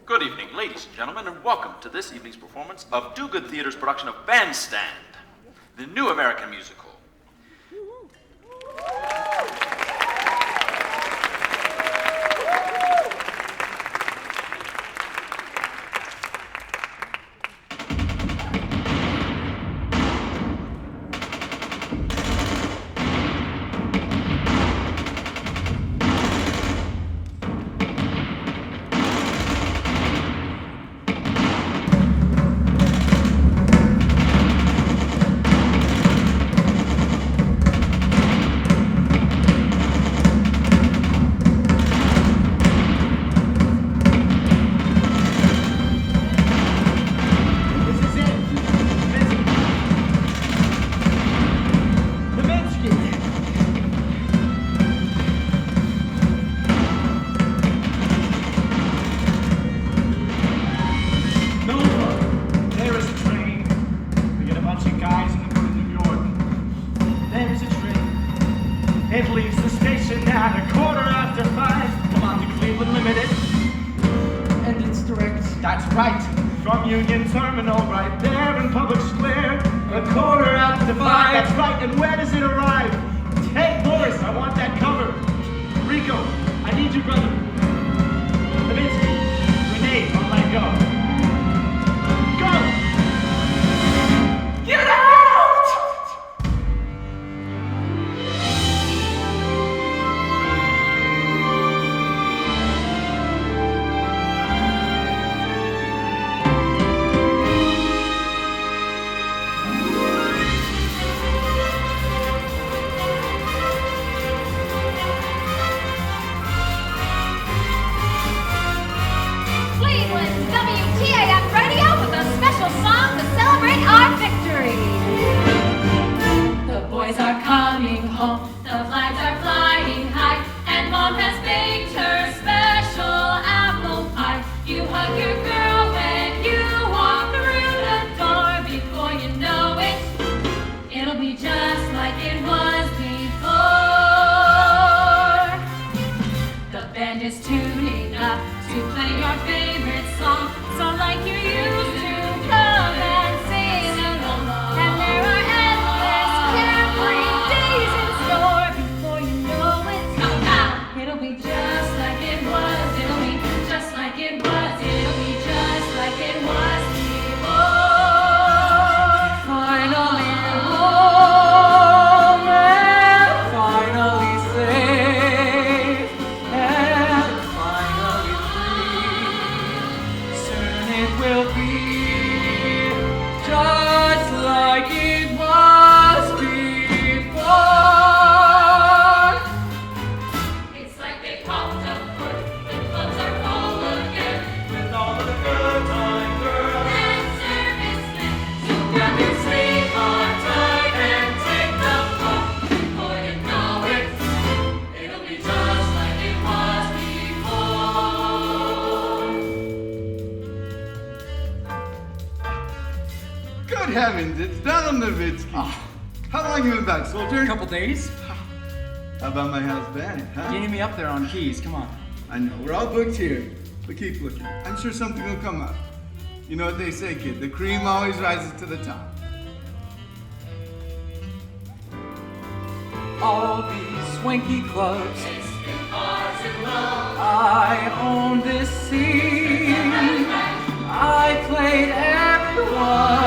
Good evening, ladies and gentlemen, and welcome to this evening's performance of Do Good Theater's production of Bandstand, the new American musical. It leaves the station at 5:15. Come on to Cleveland Limited. And it's direct. That's right. From Union Terminal, right there in Public Square. 5:15. That's right. And where does it arrive? Hey, Boris, I want that cover. Rico, I need you, brother. Levinsky, Renee, on my go. Go! Get out! WTAF Radio with a special song to celebrate our victory. The boys are coming home, the flags are flying high, and Mom has baked her special apple pie. You hug your girl when you walk through the door. Before you know it, it'll be just like it was before. The band is tuning up to play your favorite song, so like you used to come and sing along. And there are endless carefree days in store. Before you know it, it'll be just like it was. It'll be just like it was. It'll be just like it was before. Finally home and finally safe and finally free. Soon it will be just like it was before. It's like they popped up first, the clubs are full again, with all the good time girls and servicemen. So grab your sweetheart tight and take the floor. Before you know it, it'll be just like it was before. Good heavens, it's Donald Nowitzki. How long you been back, soldier? A couple days. How about my house band, huh? Getting me up there on keys, come on. I know, we're all booked here, but keep looking. I'm sure something will come up. You know what they say, kid, the cream always rises to the top. All these swanky clubs. I own this scene. I played everyone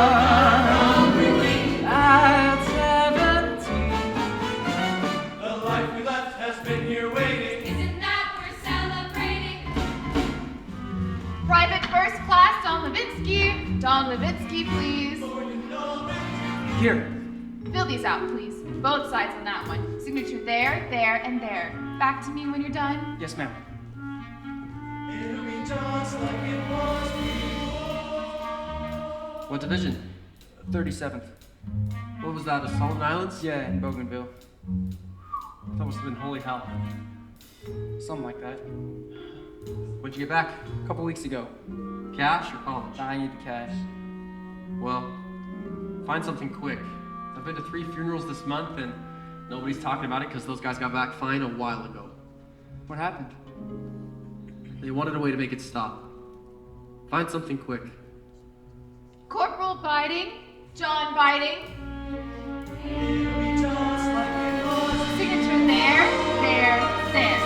at 17. The life we left has been here waiting. Isn't that we're celebrating? Private first class, Don Levitsky. Don Levitsky, please. Here. Fill these out, please. Both sides on that one. Signature there, there, and there. Back to me when you're done. Yes, ma'am. It'll be just like it was before. What division? 37th. What was that, the Solomon Islands? Yeah, in Bougainville. That must have been holy hell. Something like that. When'd you get back? A couple weeks ago. Cash or college? I need the cash. Well, find something quick. I've been to 3 funerals this month and nobody's talking about it because those guys got back fine a while ago. What happened? They wanted a way to make it stop. Find something quick. Corporal biting, John biting. Signature there, there, there.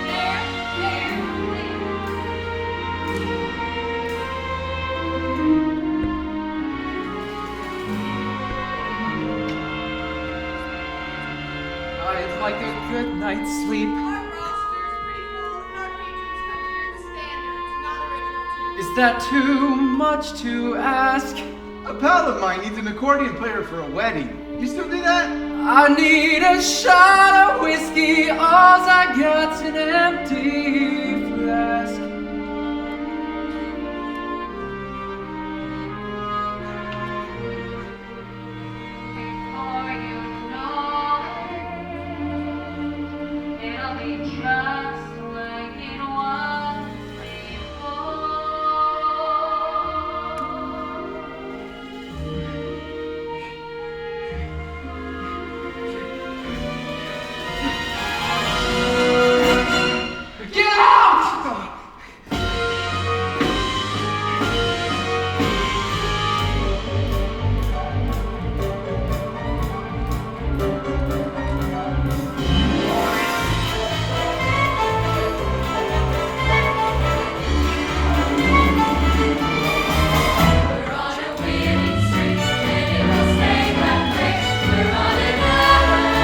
There, there, there. I'd like a good night's sleep. Our roster's pretty full, and our patrons come here to standards, not original tunes. Is that too much to ask? A pal of mine needs an accordion player for a wedding. You still do that? I need a shot of whiskey, all's I got's an empty flask. Before you know it, it'll be just like it was before. Get out! We're on a winning streak, and it will stay that way. We're on an everlasting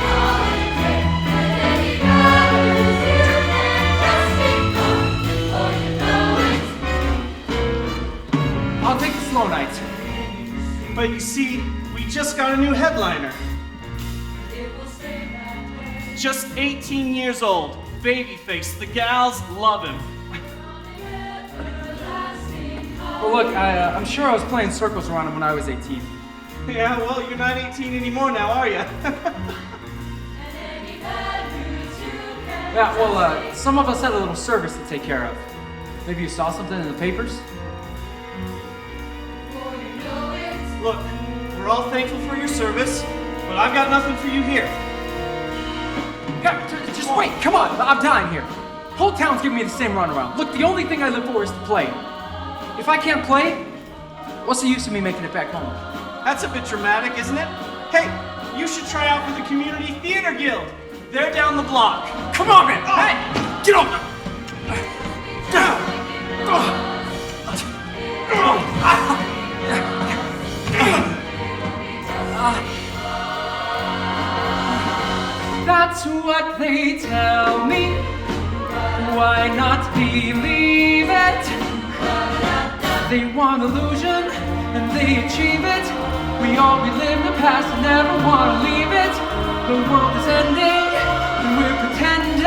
college train. And any battles you can just ignore, for you know it's I'll take the slow nights. But you see, we just got a new headliner. it will stay that way. Just 18 years old. Babyface. The gals love him. Well, look, I'm sure I was playing circles around him when I was 18. Yeah, well, you're not 18 anymore now, are you? Yeah, well, some of us had a little service to take care of. Maybe you saw something in the papers? Look, we're all thankful for your service, but I've got nothing for you here. Yeah, just wait, come on, I'm dying here. Whole town's giving me the same runaround. Look, the only thing I live for is to play. If I can't play, what's the use of me making it back home? That's a bit dramatic, isn't it? Hey, you should try out for the Community Theater Guild. They're down the block. Come on, man! Hey, get off! That's what they tell me. Why not believe it? They want illusion and they achieve it. We all relive the past and never want to leave it. The world is ending and we're pretending.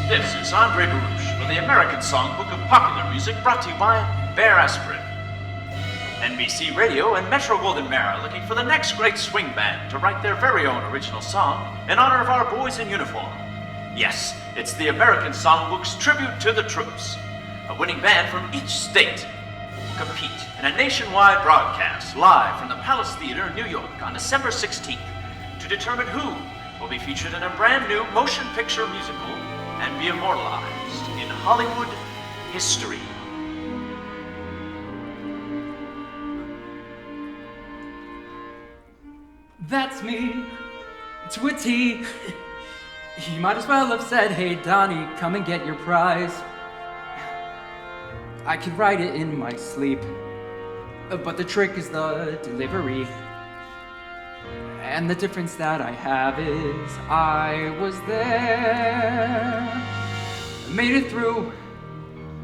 This is Andre Baruch for the American Songbook of Popular Music, brought to you by Bear Aspirin. NBC Radio and Metro-Goldwyn-Mayer are looking for the next great swing band to write their very own original song in honor of our boys in uniform. Yes, it's the American Songbook's tribute to the troops. A winning band from each state will compete in a nationwide broadcast live from the Palace Theater in New York on December 16th to determine who will be featured in a brand new motion picture musical and be immortalized in Hollywood history. That's me, to a T. You might as well have said, hey Donnie, come and get your prize. I could write it in my sleep, but the trick is the delivery. And the difference that I have is I was there, made it through.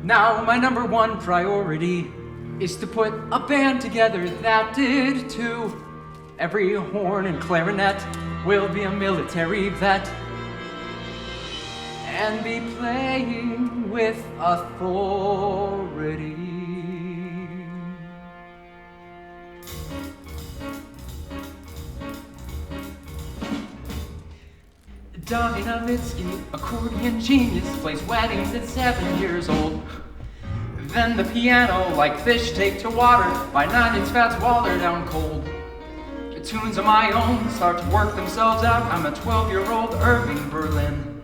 Now my number one priority is to put a band together that did too. Every horn and clarinet will be a military vet and be playing with authority. Donnie Nowitzki, accordion genius, plays weddings at 7 years old. Then the piano, like fish take to water, by 9 Inch Fats Waller down cold. tunes of my own start to work themselves out. I'm a 12-year-old Irving Berlin.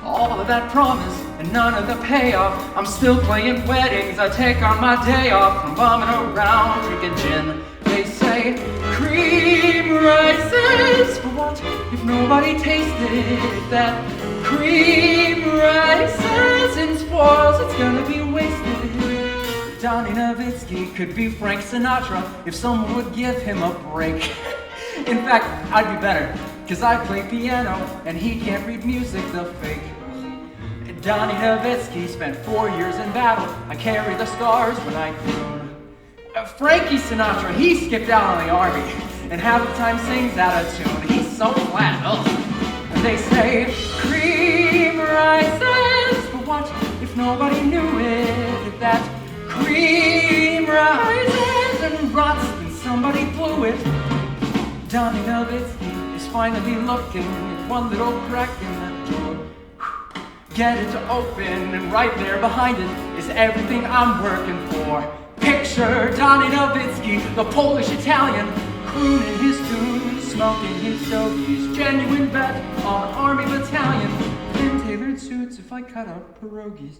All of that promise and none of the payoff. I'm still playing weddings. I take on my day off from bumming around, drinking gin. They say cream rises, but what if nobody tasted that cream rises and spoils? It's gonna be wasted. Donnie Nowitzki could be Frank Sinatra if someone would give him a break. In fact, I'd be better, cause I play piano and he can't read music, the fake. Donnie Nowitzki spent 4 years in battle. I carry the scars when I croon. Frankie Sinatra, he skipped out on the army and half the time sings out of tune. He's so flat, ugh. And they say cream rises, but what if nobody knew it? That cream rises and rots and somebody blew it. Donnie Nowitzki is finally looking at one little crack in the door. Get it to open, and right there behind it is everything I'm working for. Picture Donnie Nowitzki, the Polish-Italian, crooning his tunes, smoking his stogies, genuine vet on army battalion, in tailored suits if I cut up pierogies.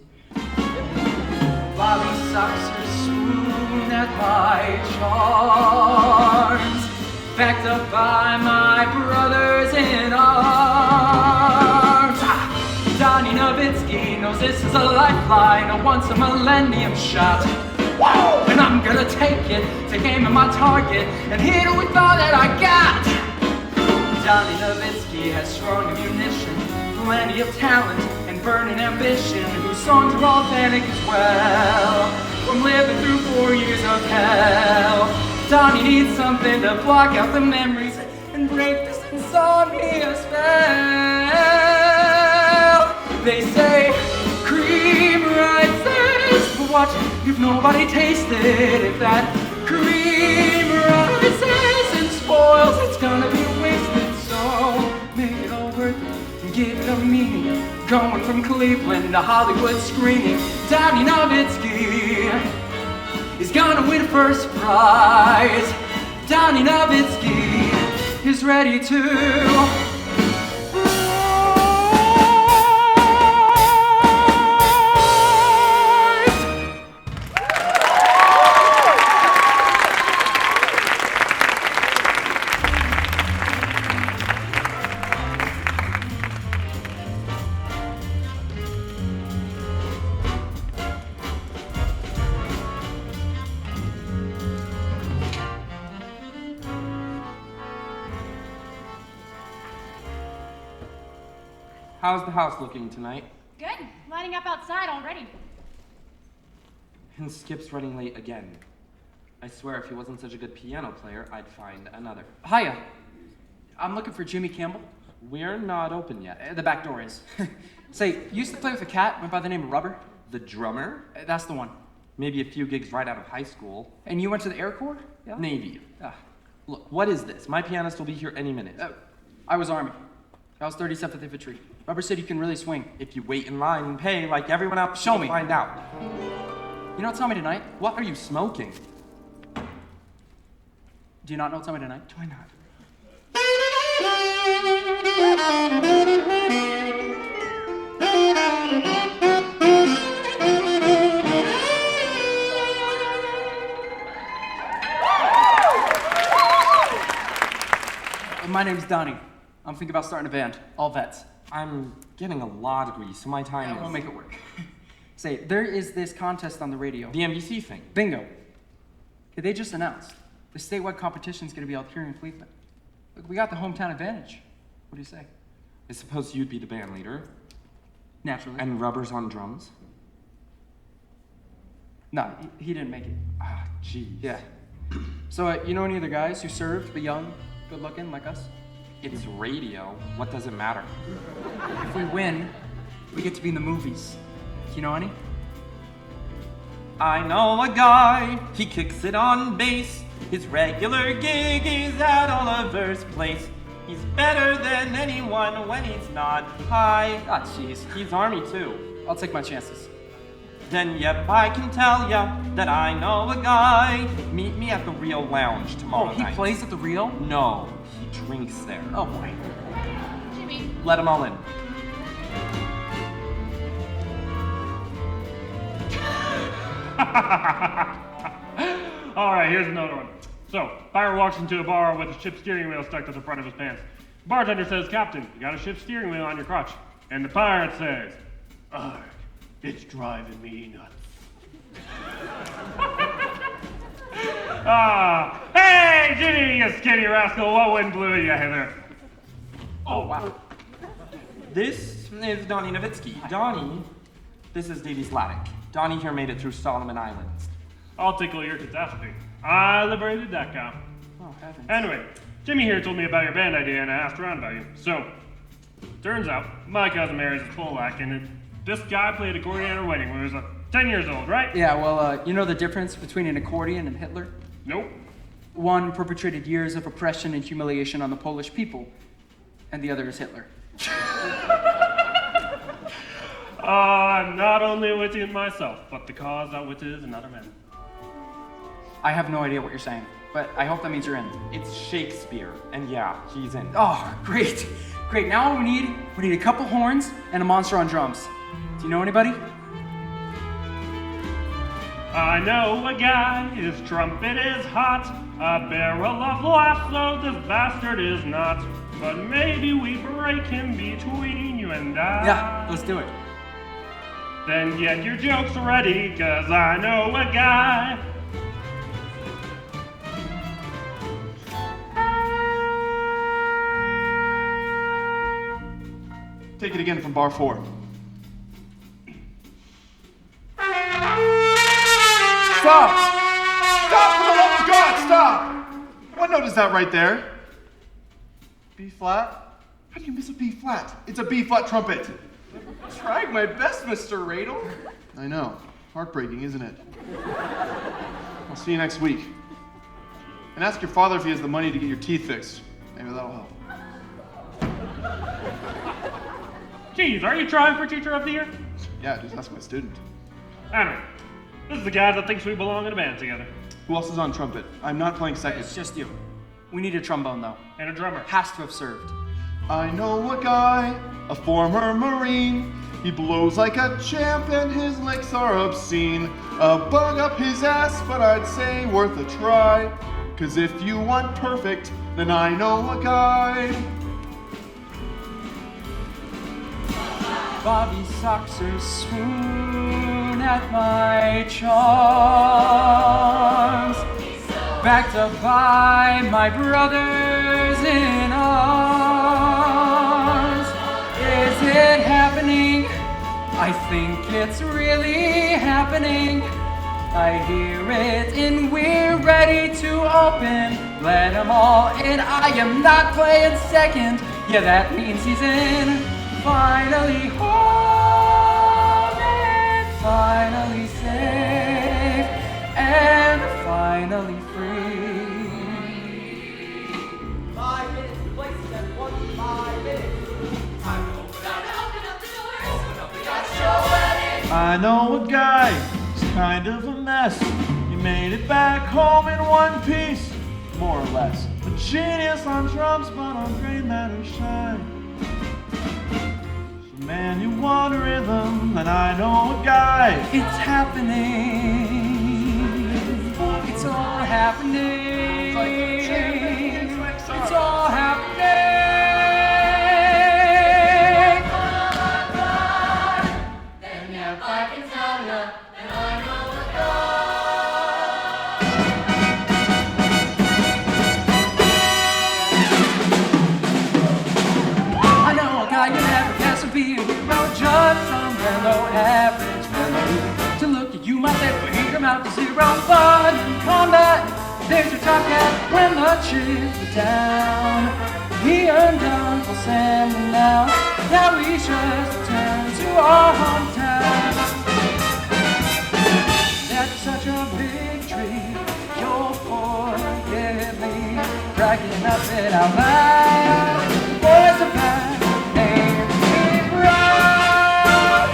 While he sucks her swoon at my charms, backed up by my brothers in arms. Donnie Nowitzki knows this is a lifeline, a once-a-millennium shot. Whoa! And I'm gonna take it, take aim at my target, and hit it with all that I got. Donnie Nowitzki has strong ammunition, plenty of talent, and burning ambition, whose songs are authentic as well. From living through 4 years of hell, Donnie needs something to block out the memories and break this insomnia spell. They say cream rises, but what if nobody tasted it? If that cream rises and spoils, it's gonna be wasted. So make it all worth it and give it a meaning. Going from Cleveland to Hollywood screening, Donnie Nowitzki is gonna win first prize. Donnie Nowitzki is ready to How's the house looking tonight? Good. Lining up outside already. And Skip's running late again. I swear if he wasn't such a good piano player, I'd find another. Hiya. I'm looking for Jimmy Campbell. We're not open yet. The back door is. Say, you used to play with a cat, went by the name of Rubber? The drummer? That's the one. Maybe a few gigs right out of high school. And you went to the Air Corps? Yeah? Navy. Ah. Look, what is this? My pianist will be here any minute. I was Army. I was 37th Infantry. Rubber said you can really swing. If you wait in line and pay like everyone else, Show you'll me. find out. You know what Tell Me Tonight? What are you smoking? Do you not know Tell Me Tonight? Do I not? My name's Donnie. I'm thinking about starting a band. All vets. I'm getting a law degree, so my time We'll is... make it work. Say, there is this contest on the radio. The NBC thing. Bingo. Okay, they just announced the statewide competition's gonna be held here in Cleveland. Look, we got the hometown advantage. What do you say? I suppose you'd be the band leader. Naturally. And Rubber's on drums. No, he didn't make it. Ah, geez. Yeah. So, you know any other guys who served, but young, good looking, like us? It's radio. What does it matter? If we win, we get to be in the movies. Do you know any? I know a guy, he kicks it on bass. His regular gig is at Oliver's Place. He's better than anyone when he's not high. Ah, jeez. He's Army too. I'll take my chances. then yep, I can tell ya that I know a guy. Meet me at the Rio Lounge tomorrow Oh, he night. plays at the Rio? No, he drinks there. Oh boy. Jimmy, Let them all in. All right, here's another one. So, pirate walks into a bar with a ship's steering wheel stuck to the front of his pants. Bartender says, "Captain, you got a ship's steering wheel on your crotch." And the pirate says, "Arg, it's driving me nuts." Hey, Jimmy, you skinny rascal, what wind blew you hither? Oh, wow. This is Donnie Nowitzki. Donnie, this is Davy Sladek. Donnie here made it through Solomon Islands. I'll tickle your catastrophe. I liberated that cow. Oh, heavens. Anyway, Jimmy here told me about your band idea and I asked around about you. So, turns out, my cousin Mary's a Polak and this guy played accordion at her wedding when he was 10 years old, right? Yeah, well, you know the difference between an accordion and Hitler? Nope. One perpetrated years of oppression and humiliation on the Polish people, and the other is Hitler. I'm not only witting myself, but the cause outwitted another man. I have no idea what you're saying, but I hope that means you're in. It's Shakespeare, and yeah, he's in. Oh, great. Great, now what we need a couple horns and a monster on drums. Do you know anybody? I know a guy, his trumpet is hot, a barrel of laughs, though this bastard is not. But maybe we break him between you and I. Yeah, let's do it. Then get your jokes ready, 'cause I know a guy. Take it again from bar 4. Stop! Stop, for the love of God, stop! What note is that right there? B flat? How do you miss a B flat? It's a B flat trumpet. Tried my best, Mr. Radel. I know. Heartbreaking, isn't it? I'll see you next week. And ask your father if he has the money to get your teeth fixed. Maybe that'll help. Geez, are you trying for Teacher of the Year? Yeah, just ask my student. Anyway, this is the guy that thinks we belong in a band together. Who else is on trumpet? I'm not playing second. It's just you. We need a trombone, though. And a drummer. Has to have served. I know a guy, a former Marine. He blows like a champ and his licks are obscene. A bug up his ass, but I'd say worth a try. 'Cause if you want perfect, then I know a guy. Bobby Soxers swoon at my charms, backed up by my brothers in arms. Is it happening? I think it's really happening. I hear it and we're ready to open. Let 'em all in. I am not playing second. Yeah, that means he's in. Finally home and finally safe and finally free. 5 minutes to place it at 5 minutes. Time to open up the doors. Open up the show wedding. I know a guy, he's kind of a mess. He made it back home in one piece, more or less. A genius on drums, but on great matters shine. So man, you want rhythm, and I know a guy. It's happening. It's all happening. It's all happening. then if I can tell ya, then I know a guy. I know a guy you never guess would be a hero, just some fellow average fellow. To look at you might say, well, heat him out to zero, but in combat, there's your top cat when the chips are down. He earned Uncle Sam and now he's just returned to our hometown. That's such a big tree, you'll forgive me, bragging up it out loud. Boys are back, and we proud.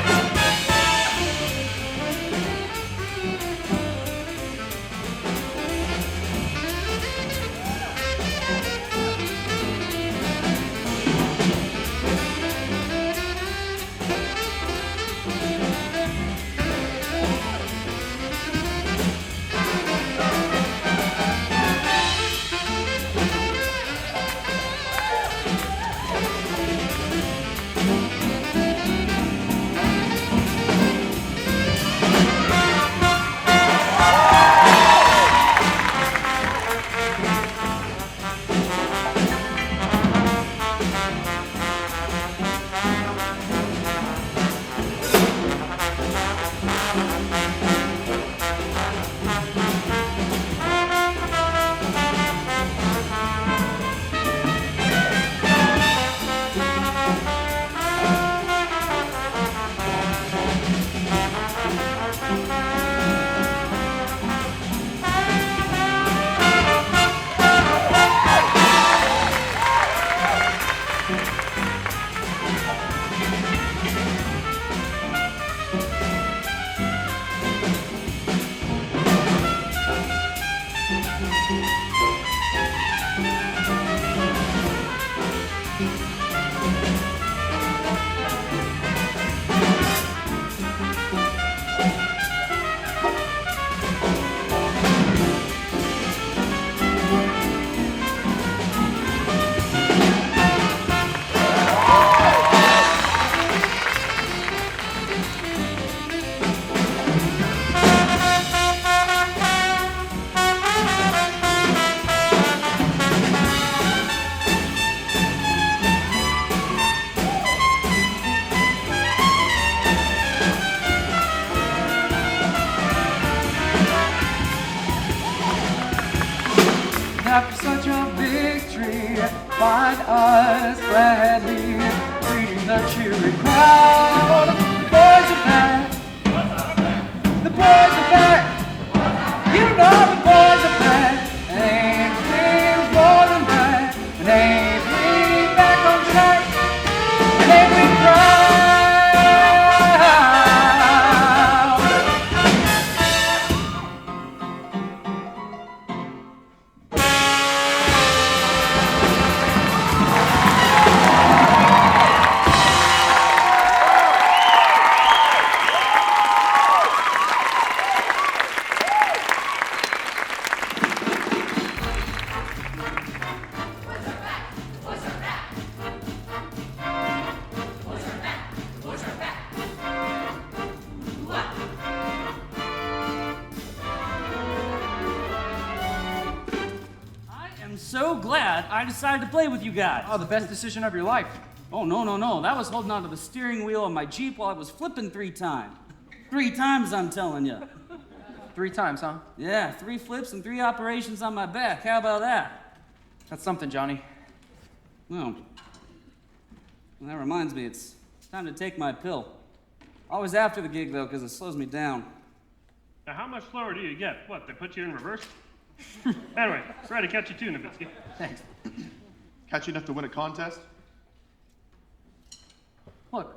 find us gladly greeting the cheery crowd. The boys are back. The boys are back. You know the boys are back. And ain't we more than back? And ain't we back on track? And ain't we proud? So glad I decided to play with you guys. Oh, the best decision of your life. Oh, no. That was holding onto the steering wheel of my Jeep while I was flipping 3 times. 3 times, I'm telling you. 3 times, huh? Yeah, 3 flips and 3 operations on my back. How about that? That's something, Johnny. No. Well, that reminds me, it's time to take my pill. Always after the gig, though, because it slows me down. Now, how much slower do you get? What, they put you in reverse? Anyway, try to catch you too, Nowitzki. Thanks. Catch you enough to win a contest? Look,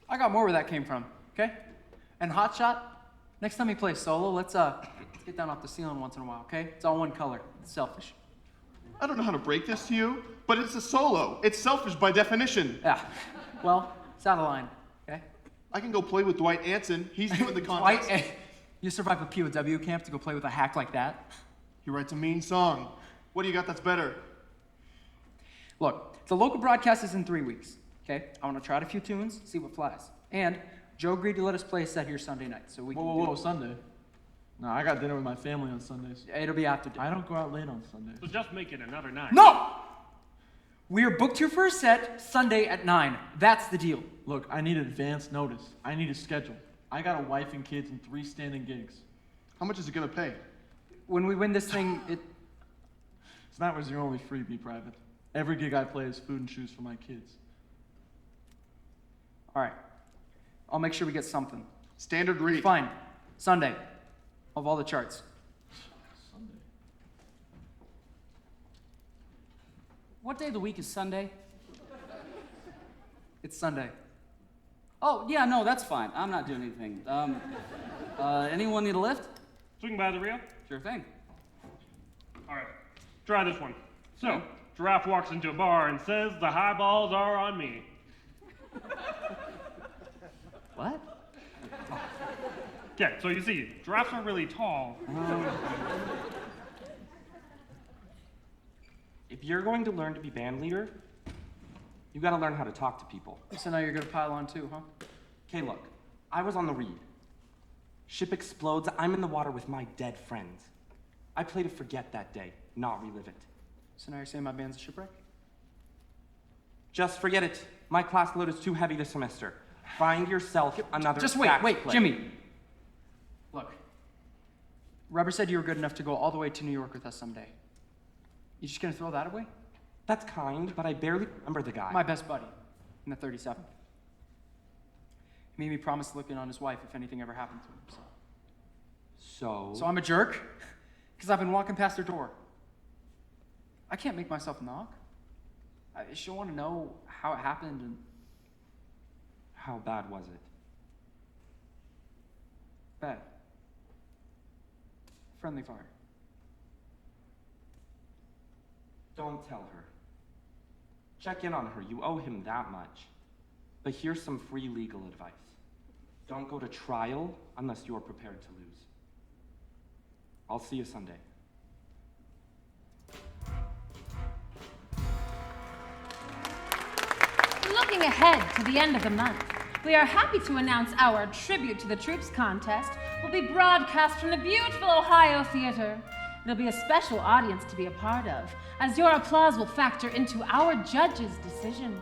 I got more where that came from, okay? And Hot Shot, next time you play solo, let's get down off the ceiling once in a while, okay? It's all one color. It's selfish. I don't know how to break this to you, but it's a solo. It's selfish by definition. Yeah. Well, it's out of line, okay? I can go play with Dwight Anson. He's doing the contest. Dwight, you survived a POW camp to go play with a hack like that? He writes a mean song. What do you got that's better? Look, the local broadcast is in 3 weeks, okay? I want to try out a few tunes, see what flies. And Joe agreed to let us play a set here Sunday night, so we can Whoa, Sunday? No, I got dinner with my family on Sundays. It'll be after dinner. I don't go out late on Sundays. So just make it another night. No! We are booked here for a set Sunday at 9. That's the deal. Look, I need advance notice. I need a schedule. I got a wife and kids and 3 standing gigs. How much is it gonna pay? When we win this thing, That was your only freebie, Private. Every gig I play is food and shoes for my kids. All right. I'll make sure we get something. Standard read. Fine. Sunday. Of all the charts. Sunday. What day of the week is Sunday? It's Sunday. Oh, yeah, no, that's fine. I'm not doing anything. Anyone need a lift? Swing by the Rio? Sure thing. All right, try this one. So, Giraffe walks into a bar and says, "The highballs are on me." What? Yeah, so you see, giraffes are really tall. If you're going to learn to be band leader, you gotta learn how to talk to people. So now you're gonna pile on too, huh? Okay, look, I was on the Reed. Ship explodes, I'm in the water with my dead friends. I play to forget that day, not relive it. So now you're saying my band's a shipwreck? Just forget it. My class load is too heavy this semester. Find yourself another Just wait, sax wait, player. Jimmy. Look, Rubber said you were good enough to go all the way to New York with us someday. You just gonna throw that away? That's kind, but I barely remember the guy. My best buddy in the 37th. He made me promise to look in on his wife if anything ever happened to him. So I'm a jerk? Because I've been walking past her door. I can't make myself knock. She'll want to know how it happened and... How bad was it? Bad. Friendly fire. Don't tell her. Check in on her. You owe him that much. But here's some free legal advice. Don't go to trial unless you're prepared to lose. I'll see you Sunday. Looking ahead to the end of the month, we are happy to announce our Tribute to the Troops contest will be broadcast from the beautiful Ohio Theater. It'll be a special audience to be a part of, as your applause will factor into our judges' decision.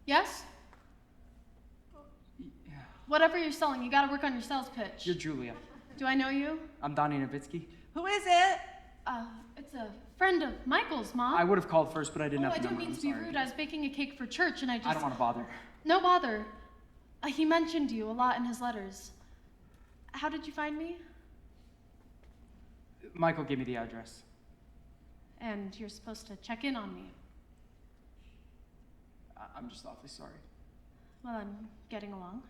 Yes? Whatever you're selling, you gotta work on your sales pitch. You're Julia. Do I know you? I'm Donnie Nowitzki. Who is it? It's a friend of Michael's, Mom. I would have called first, but I didn't have I the didn't number. mean I'm to be sorry. rude. I was baking a cake for church, and I I don't want to bother. No bother. He mentioned you a lot in his letters. How did you find me? Michael gave me the address. And you're supposed to check in on me. I'm just awfully sorry. Well, I'm getting along.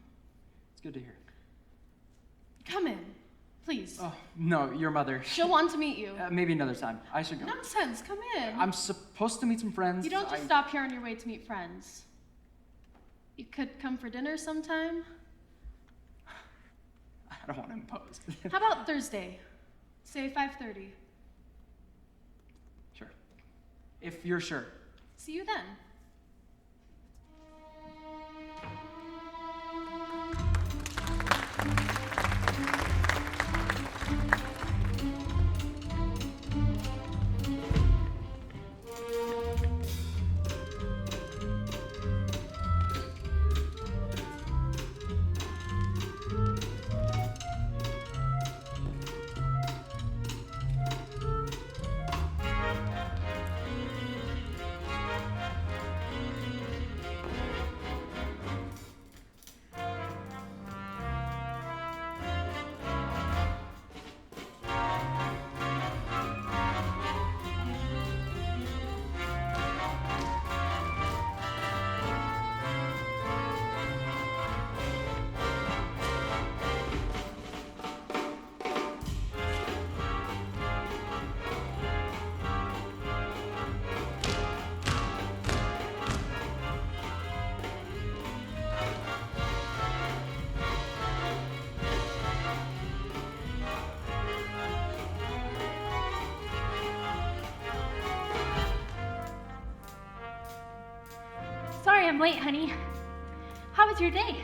It's good to hear. Come in, please. Oh, no, your mother. She'll want to meet you. Maybe another time. I should go. Nonsense, come in. I'm supposed to meet some friends. You don't just stop here on your way to meet friends. You could come for dinner sometime. I don't want to impose. How about Thursday? Say 5:30. Sure. If you're sure. See you then. Sorry I'm late, honey. How was your day?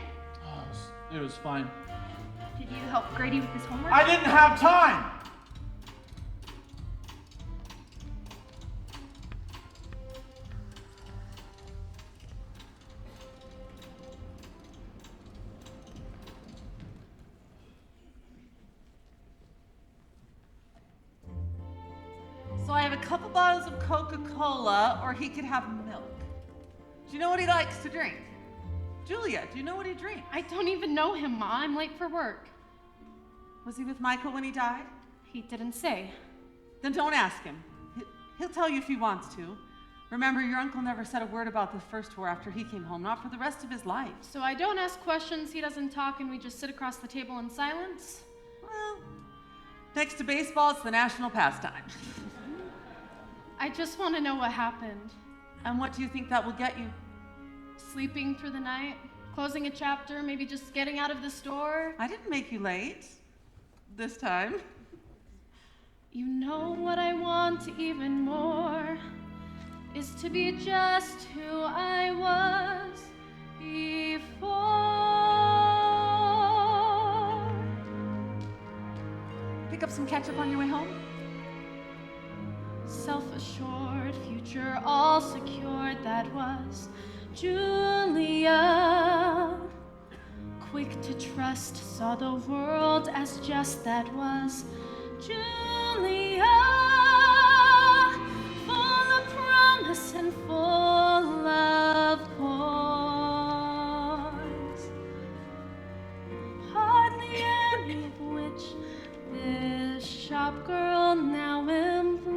It was fine. Did you help Grady with his homework? I didn't have time! So I have a couple bottles of Coca-Cola, or he could have milk. Do you know what he likes to drink? Julia, do you know what he drinks? I don't even know him, Ma. I'm late for work. Was he with Michael when he died? He didn't say. Then don't ask him. He'll tell you if he wants to. Remember, your uncle never said a word about the first war after he came home, not for the rest of his life. So I don't ask questions, he doesn't talk, and we just sit across the table in silence? Well, next to baseball, it's the national pastime. I just want to know what happened. And what do you think that will get you? Sleeping through the night, closing a chapter, maybe just getting out of the store. I didn't make you late. This time. You know what I want even more is to be just who I was before. Pick up some ketchup on your way home? Self-assured, future all secured, that was Julia. Quick to trust, saw the world as just, that was Julia. Full of promise and full of poise, hardly any of which this shop girl now employs.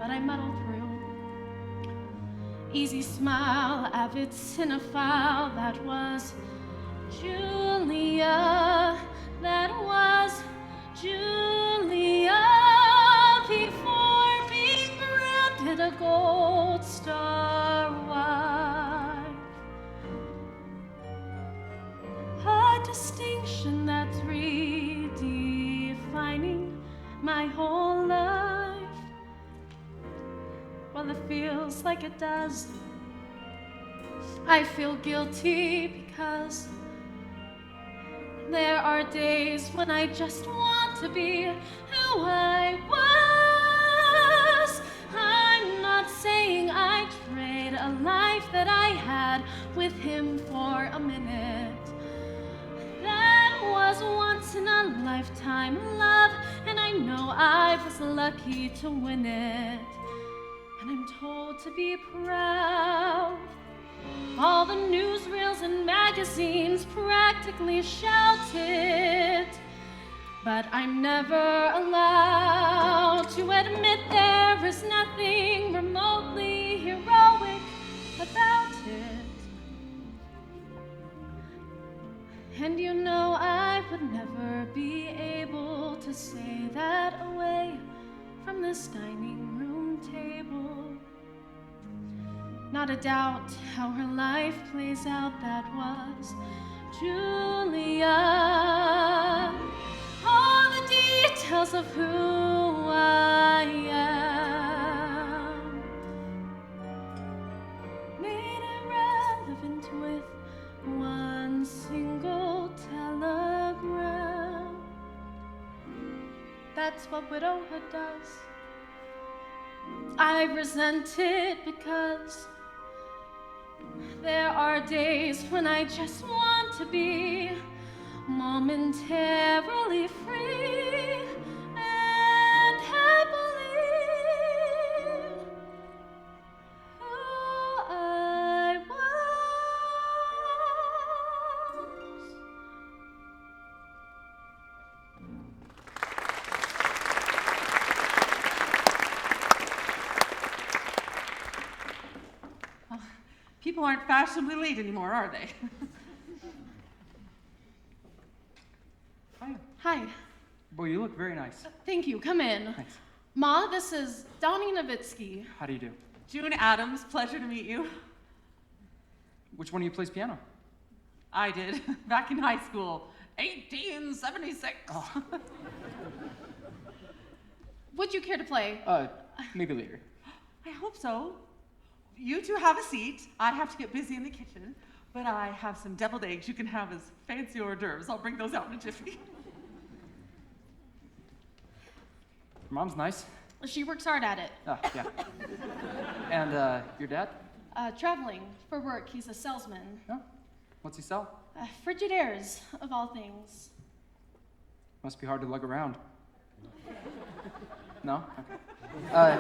But I muddled through. Easy smile, avid cinephile, that was Julia. That was Julia before being granted a gold star wife. A distinction that's redefining my whole life. Well, it feels like it does. I feel guilty because there are days when I just want to be who I was. I'm not saying I trade lifetime love, and I know I was lucky to win it. And I'm told to be proud. All the newsreels and magazines practically shout it, but I'm never allowed to admit there is nothing remotely heroic about it. And you know I would never be able to say that away from this dining room table. Not a doubt how her life plays out, that was Julia. All the details of who I am made irrelevant with one single telegram. That's what widowhood does. I resent it because there are days when I just want to be momentarily free and happily who I was. People aren't fashionably late anymore, are they? Hi. Hi. Boy, you look very nice. Thank you. Come in. Thanks. Ma, this is Donnie Nowitzki. How do you do? June Adams, pleasure to meet you. Which one of you plays piano? I did, back in high school, 1876. Oh. Would you care to play? Maybe later. I hope so. You two have a seat. I have to get busy in the kitchen, but I have some deviled eggs you can have as fancy hors d'oeuvres. I'll bring those out in a jiffy. Your mom's nice. She works hard at it. Ah, yeah. And, your dad? Traveling for work. He's a salesman. No? What's he sell? Frigidaires, of all things. Must be hard to lug around. No? Okay.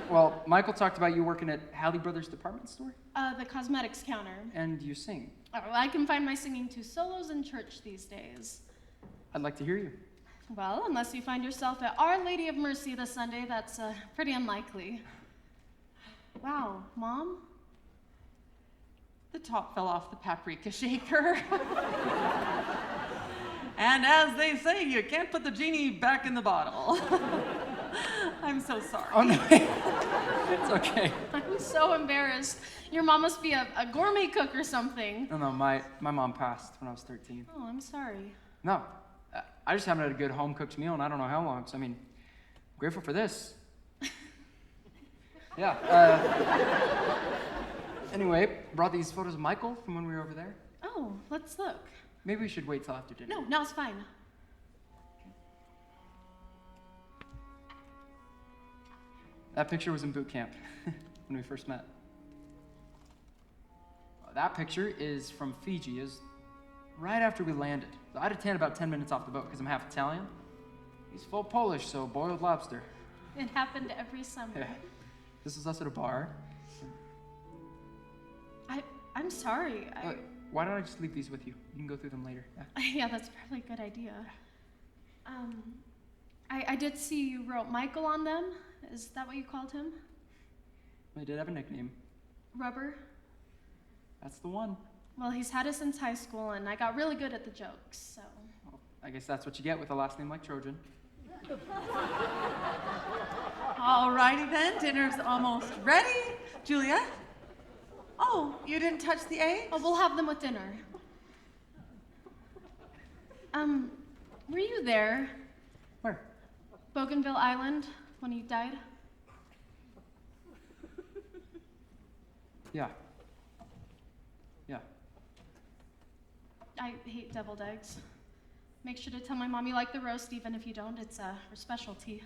Well, Michael talked about you working at Halley Brothers department store? The cosmetics counter. And you sing. Oh, I confine my singing to solos in church these days. I'd like to hear you. Well, unless you find yourself at Our Lady of Mercy this Sunday, that's pretty unlikely. Wow, Mom? The top fell off the paprika shaker. And as they say, you can't put the genie back in the bottle. I'm so sorry. Oh, no. It's okay. I'm so embarrassed. Your mom must be a gourmet cook or something. No, my mom passed when I was 13. Oh, I'm sorry. No, I just haven't had a good home-cooked meal in I don't know how long, so I mean, I'm grateful for this. Yeah, anyway, brought these photos of Michael from when we were over there. Oh, let's look. Maybe we should wait till after dinner. No, now's fine. That picture was in boot camp when we first met. That picture is from Fiji, is right after we landed. So I had to tan about 10 minutes off the boat because I'm half Italian. He's full Polish, so boiled lobster. It happened every summer. Yeah. This is us at a bar. I'm sorry. Why don't I just leave these with you? You can go through them later. Yeah, yeah, that's probably a good idea. I did see you wrote Michael on them. Is that what you called him? I did have a nickname. Rubber? That's the one. Well, he's had it since high school, and I got really good at the jokes, so. Well, I guess that's what you get with a last name like Trojan. Alrighty then, dinner's almost ready. Julia? Oh, you didn't touch the eggs? Oh, we'll have them with dinner. Were you there? Where? Bougainville Island, when he died? Yeah. Yeah. I hate deviled eggs. Make sure to tell my mom you like the roast, even if you don't. It's her specialty.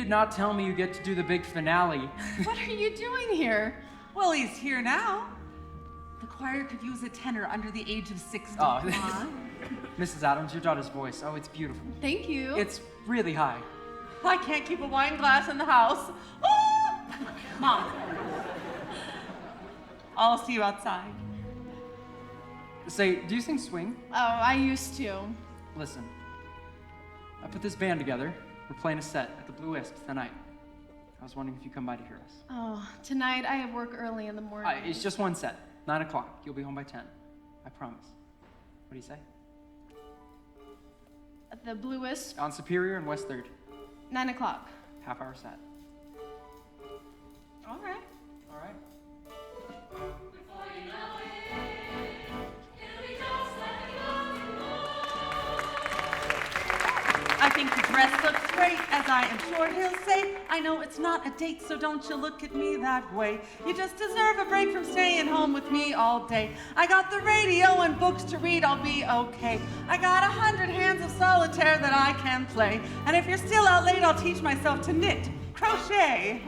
did not tell me you get to do the big finale. What are you doing here? Well, he's here now. The choir could use a tenor under the age of 60. Oh. Come on. Mrs. Adams, your daughter's voice. Oh, it's beautiful. Thank you. It's really high. I can't keep a wine glass in the house. Oh! Mom. I'll see you outside. Say, do you sing swing? Oh, I used to. Listen, I put this band together. We're playing a set at the Blue Wisp tonight. I was wondering if you'd come by to hear us. Oh, tonight I have work early in the morning. It's just one set, 9 o'clock. You'll be home by 10. I promise. What do you say? At the Blue Wisp, On Superior and West 3rd. 9 o'clock. Half-hour set. All right. All right. I think the dress looks great, as I am sure he'll say. I know it's not a date, so don't you look at me that way. You just deserve a break from staying home with me all day. I got the radio and books to read, I'll be okay. I got 100 hands of solitaire that I can play. And if you're still out late, I'll teach myself to knit, crochet.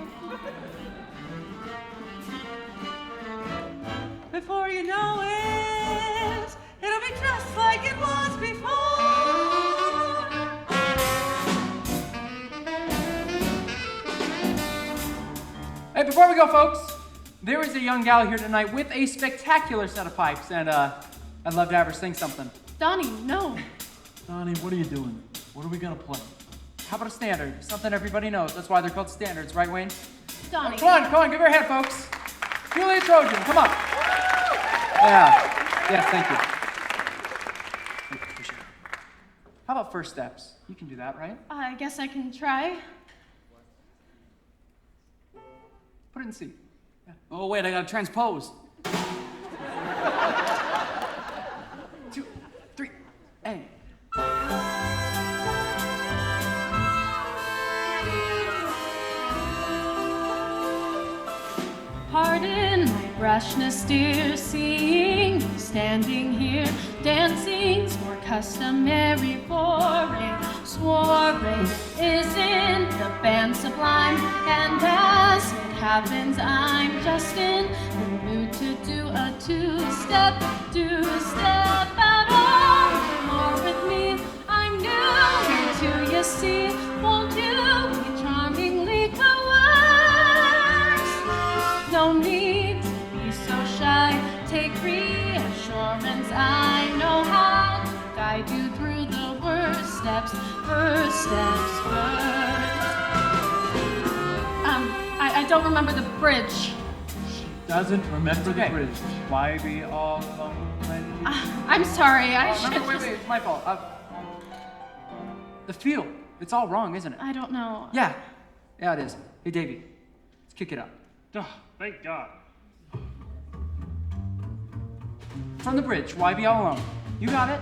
Before you know it, it'll be just like it was before. Hey, before we go, folks, there is a young gal here tonight with a spectacular set of pipes, and I'd love to have her sing something. Donnie, no. Donnie, what are you doing? What are we gonna play? How about a standard? Something everybody knows. That's why they're called standards, right, Wayne? Donnie. Come on, give her a hand, folks. Julia Trojan, come on. Yeah, thank you. Appreciate it. How about First Steps? You can do that, right? I guess I can try. Put it in C. Yeah. Oh, wait, I gotta transpose. 2, 3, and. Pardon my brashness, dear, seeing you standing here, dancing's more customary for a soiree. Isn't the band sublime? And as it happens, I'm just in the mood to do a two-step out on the floor with me. I'm new to you, see, won't you be charmingly coerced? No need to be so shy, take reassurance, I know how to guide you through the worst steps, first. I don't remember the bridge. Doesn't remember Okay. the bridge. Why be all alone when you... I'm sorry, I should Remember, just... wait, it's my fault. The feel, it's all wrong, isn't it? I don't know. Yeah, it is. Hey, Davey, let's kick it up. Oh, thank God. From the bridge, why be all alone? You got it?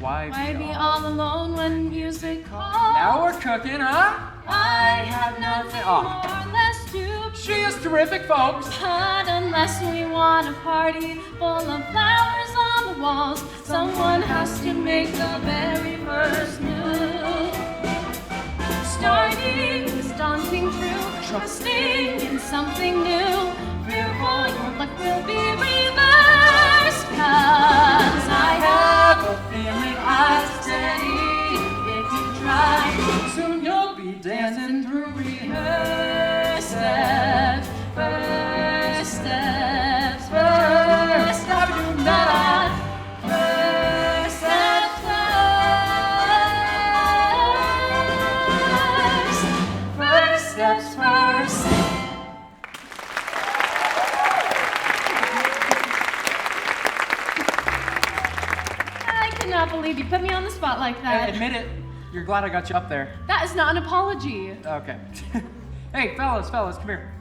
Why be all alone when music calls? Now we're cooking, huh? I have nothing more or less to... She is terrific, folks. But unless we want a party full of flowers on the walls, someone has to make the very first move. Starting this daunting truth, trusting in something new. Fearful your luck will be reversed, 'cause I have a feeling I'll steady if you try. Soon you'll be dancing through rehearsed steps, first steps, first steps, first steps, first steps, first. I cannot believe you put me on the spot like that. Admit it. You're glad I got you up there. That is not an apology. Okay. Hey, fellas, come here.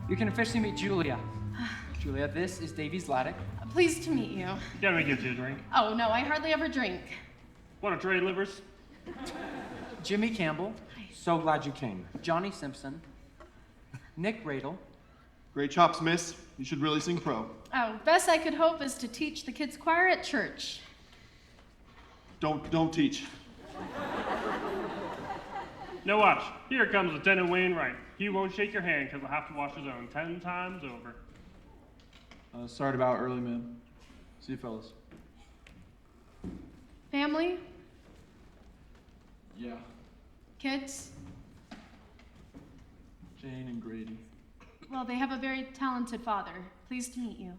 You can officially meet Julia. Julia, this is Davey's Laddick. Pleased to meet you. Can we get you a drink? Oh, no, I hardly ever drink. Want to trade livers? Jimmy Campbell. So glad you came. Johnny Simpson. Nick Radel. Great chops, miss. You should really sing pro. Oh, best I could hope is to teach the kids' choir at church. Don't teach. Now watch. Here comes Lieutenant Wainwright. He won't shake your hand because he'll have to wash his own 10 times over. Sorry about early, man. See you fellas. Family? Yeah. Kids? Jane and Grady. Well, they have a very talented father. Pleased to meet you.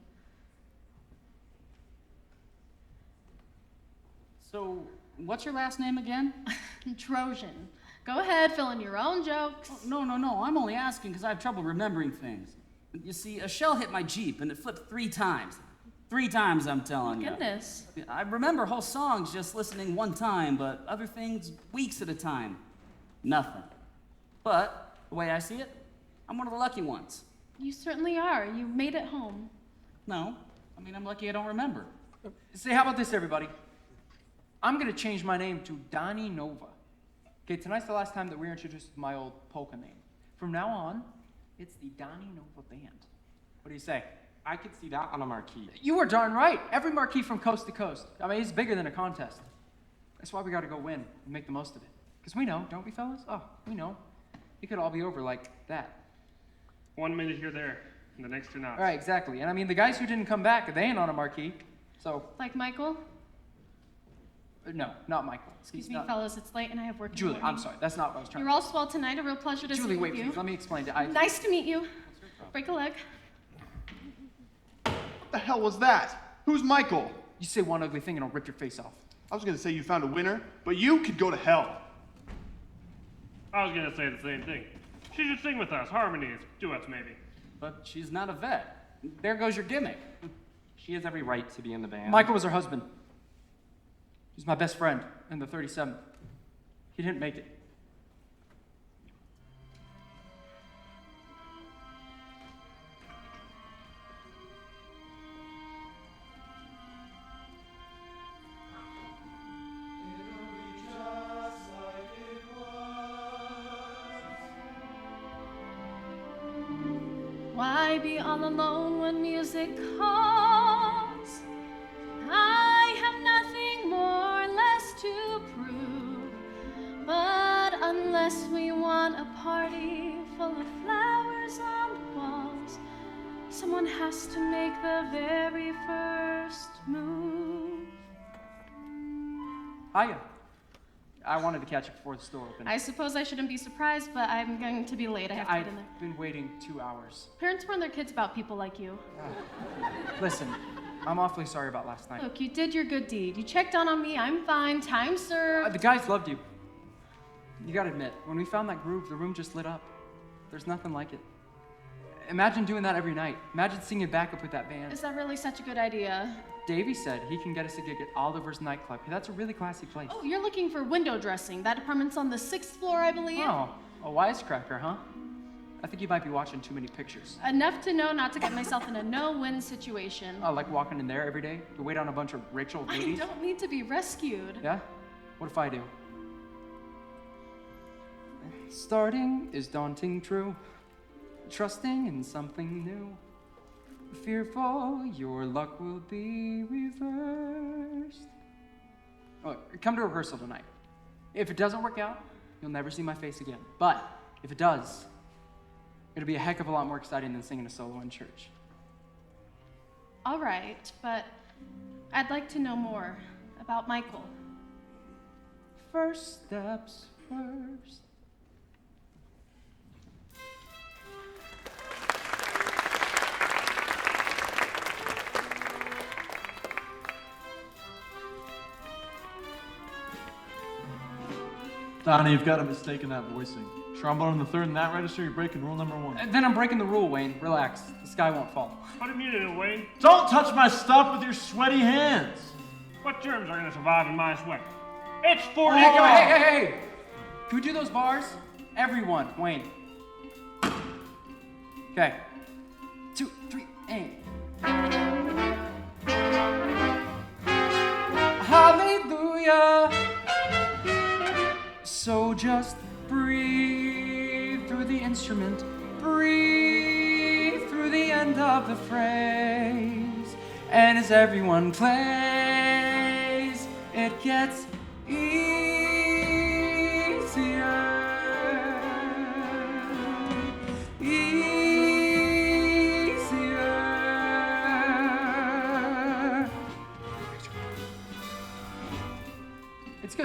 So, what's your last name again? Trojan. Go ahead, fill in your own jokes. Oh, no. I'm only asking because I have trouble remembering things. You see, a shell hit my Jeep and it flipped 3 times. 3 times, I'm telling you. Goodness. I remember whole songs just listening one time, but other things weeks at a time. Nothing. But, the way I see it, I'm one of the lucky ones. You certainly are. You made it home. No. I mean, I'm lucky I don't remember. Say, how about this, everybody? I'm gonna change my name to Donnie Nova. Okay, tonight's the last time that we're introduced to my old polka name. From now on, it's the Donnie Nova Band. What do you say? I could see that on a marquee. You were darn right. Every marquee from coast to coast. I mean, it's bigger than a contest. That's why we gotta go win and make the most of it. Because we know, don't we, fellas? Oh, we know. It could all be over like that. 1 minute here, there, and the next 2 not. All right, exactly. And I mean, the guys who didn't come back, they ain't on a marquee. So, Like Michael? no, not Michael. Excuse He's me, not- fellas, it's late and I have work in the Julie, morning. I'm sorry. That's not what I was trying You're all swell tonight. A real pleasure to Julie, sit wait, with you. please. Let me explain to Nice to meet you. Break a leg. What the hell was that? Who's Michael? You say one ugly thing and I'll rip your face off. I was gonna say you found a winner, but you could go to hell. I was gonna say the same thing. She should sing with us, harmonies, duets maybe. But she's not a vet. There goes your gimmick. She has every right to be in the band. Michael was her husband. He's my best friend in the 37th. He didn't make it. Why be all alone when music calls? I have nothing more or less to prove. But unless we want a party full of flowers on the walls, someone has to make the very first move. Hiya. I wanted to catch it before the store opened. I suppose I shouldn't be surprised, but I'm going to be late. I have to I've get in there. been waiting 2 hours. Parents warn their kids about people like you. Listen, I'm awfully sorry about last night. Look, you did your good deed. You checked on me. I'm fine. Time served. The guys loved you. You gotta admit, when we found that groove, the room just lit up. There's nothing like it. Imagine doing that every night. Imagine singing backup with that band. Is that really such a good idea? Davey said he can get us a gig at Oliver's nightclub. That's a really classy place. Oh, you're looking for window dressing. That apartment's on the 6th floor, I believe. Oh, a wisecracker, huh? I think you might be watching too many pictures. Enough to know not to get myself in a no-win situation. Oh, like walking in there every day to wait on a bunch of Rachel I ladies? don't need to be rescued. Yeah? What if I do? Starting is daunting, true. Trusting in something new. Fearful your luck will be reversed. Oh, come to rehearsal tonight. If it doesn't work out, you'll never see my face again. But if it does, it'll be a heck of a lot more exciting than singing a solo in church. All right, but I'd like to know more about Michael. First steps first. Donnie, you've got a mistake in that voicing. Trombone in the 3rd and that register, you're breaking rule number 1. Then I'm breaking the rule, Wayne. Relax. The sky won't fall. What do you mean, Wayne? Don't touch my stuff with your sweaty hands! What germs are gonna survive in my sweat? It's 40. Hey! Can we do those bars? Everyone, Wayne. Okay. 2, 3, and. Hallelujah. So just breathe through the instrument. Breathe through the end of the phrase. And as everyone plays, it gets easier.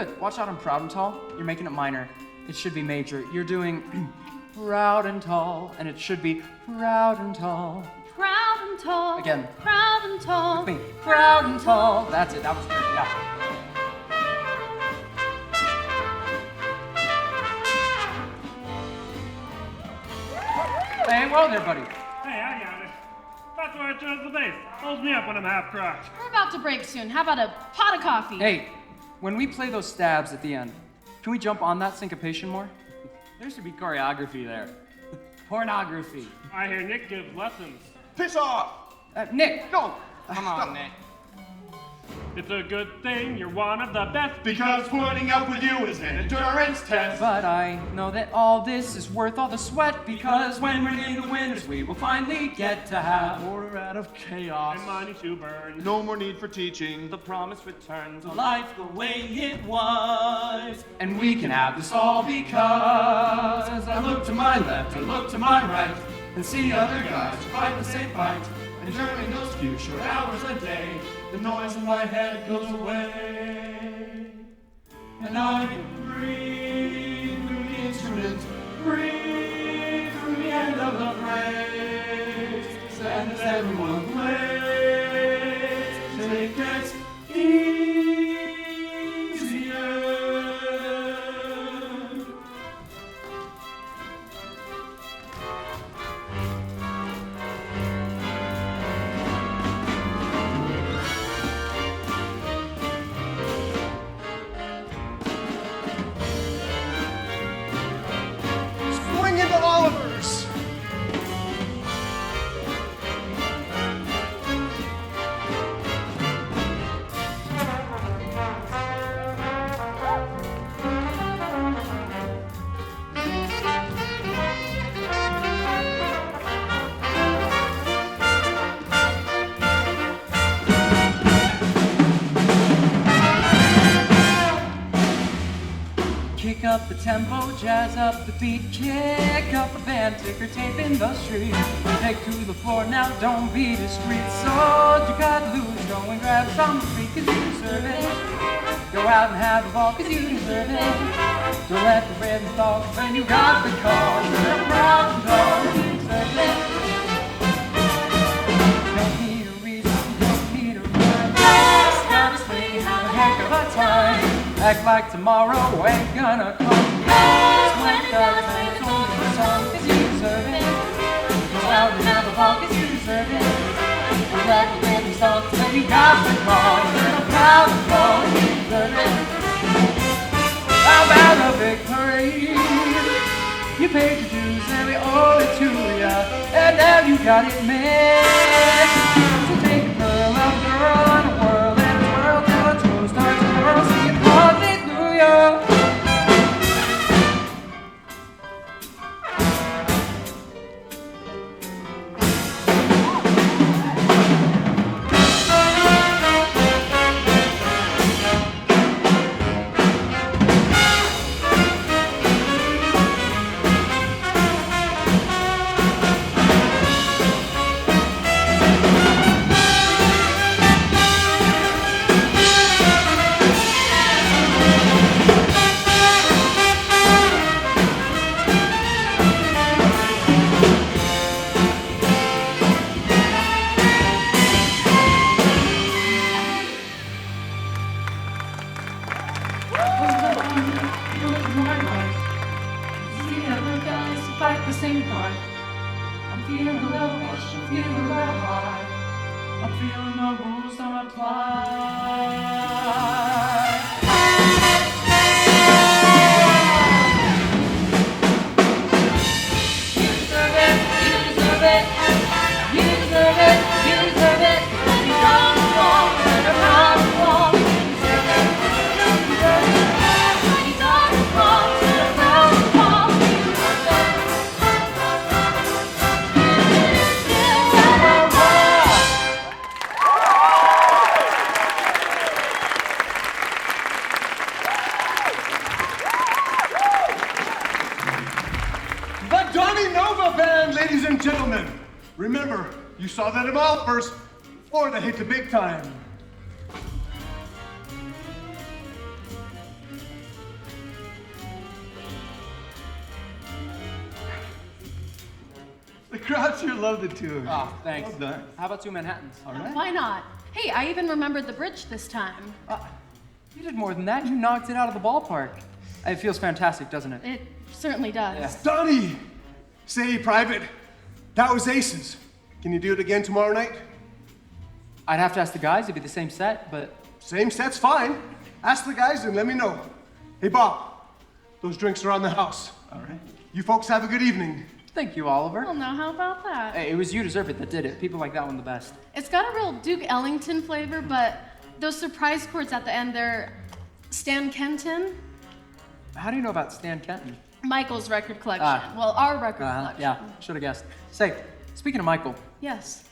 good. Watch out on proud and tall. You're making it minor. It should be major. You're doing proud and tall, and it should be proud and tall. Proud and tall. Again. Proud and tall. With me. Proud and tall. That's it. That was good. Yeah. Hey, well there, buddy. Hey, I got it. That's why I chose the bass. Holds me up when I'm half cracked. We're about to break soon. How about a pot of coffee? Hey, when we play those stabs at the end, can we jump on that syncopation more? There should be choreography there. Pornography. I hear Nick gives lessons. Piss off! Nick! No! Come on, Nick. It's a good thing you're one of the best. Because putting up with you is an endurance test. But I know that all this is worth all the sweat, because when we're in the winners, we will finally get to have Order out of chaos. And money to burn. No more need for teaching. The promise returns To life the way it was. and we can have this all because as I look to my left and look to my right and see other guys fight the same fight, and during those few short hours a day, the noise in my head goes away, and I can breathe through the instrument, breathe through the end of the phrase, and as everyone plays, it gets easier. Swing into Oliver's! Kick up the tempo, jazz up the beat, kick up the band, ticker tape in the street. Take to the floor now, don't be discreet. So you gotta lose, go and grab some free, cause you deserve it. Go out and have a ball, cause you deserve it. Don't let the rhythm talk when you got the call. You're proud and tall, you deserve it. Don't need a reason, don't need a rhyme. Just gotta swing, have a heck of a time. Act like tomorrow ain't gonna come. Yes, when it does, and it's only a song, cause you deserve it. Go out and have a ball, cause you deserve it. Don't let the rhythm talk till you got the call. You're proud and tall, you deserve it. How about a big parade? You paid your dues and we owe it to ya, and now you got it made. So take a girl, a girl, and a whirl, and twirl till a toe starts to whirl. Sing it hallelujah. Ladies and gentlemen, remember, you saw that ball first. Florida hit the big time. Groucho loved it too. Oh, thanks. Well done. How about 2 Manhattans? All right. Why not? Hey, I even remembered the bridge this time. You did more than that. You knocked it out of the ballpark. It feels fantastic, doesn't it? It certainly does. Donnie! Say, Private, that was aces. Can you do it again tomorrow night? I'd have to ask the guys. It'd be the same set, but... Same set's fine. Ask the guys and let me know. Hey, Bob, those drinks are on the house. All right. You folks have a good evening. Thank you, Oliver. Well, now how about that? Hey, it was You Deserve It that did it. People like that one the best. It's got a real Duke Ellington flavor, but those surprise chords at the end, they're Stan Kenton. How do you know about Stan Kenton? Michael's record collection. Well, our record collection. Yeah, should have guessed. Say, speaking of Michael, Yes.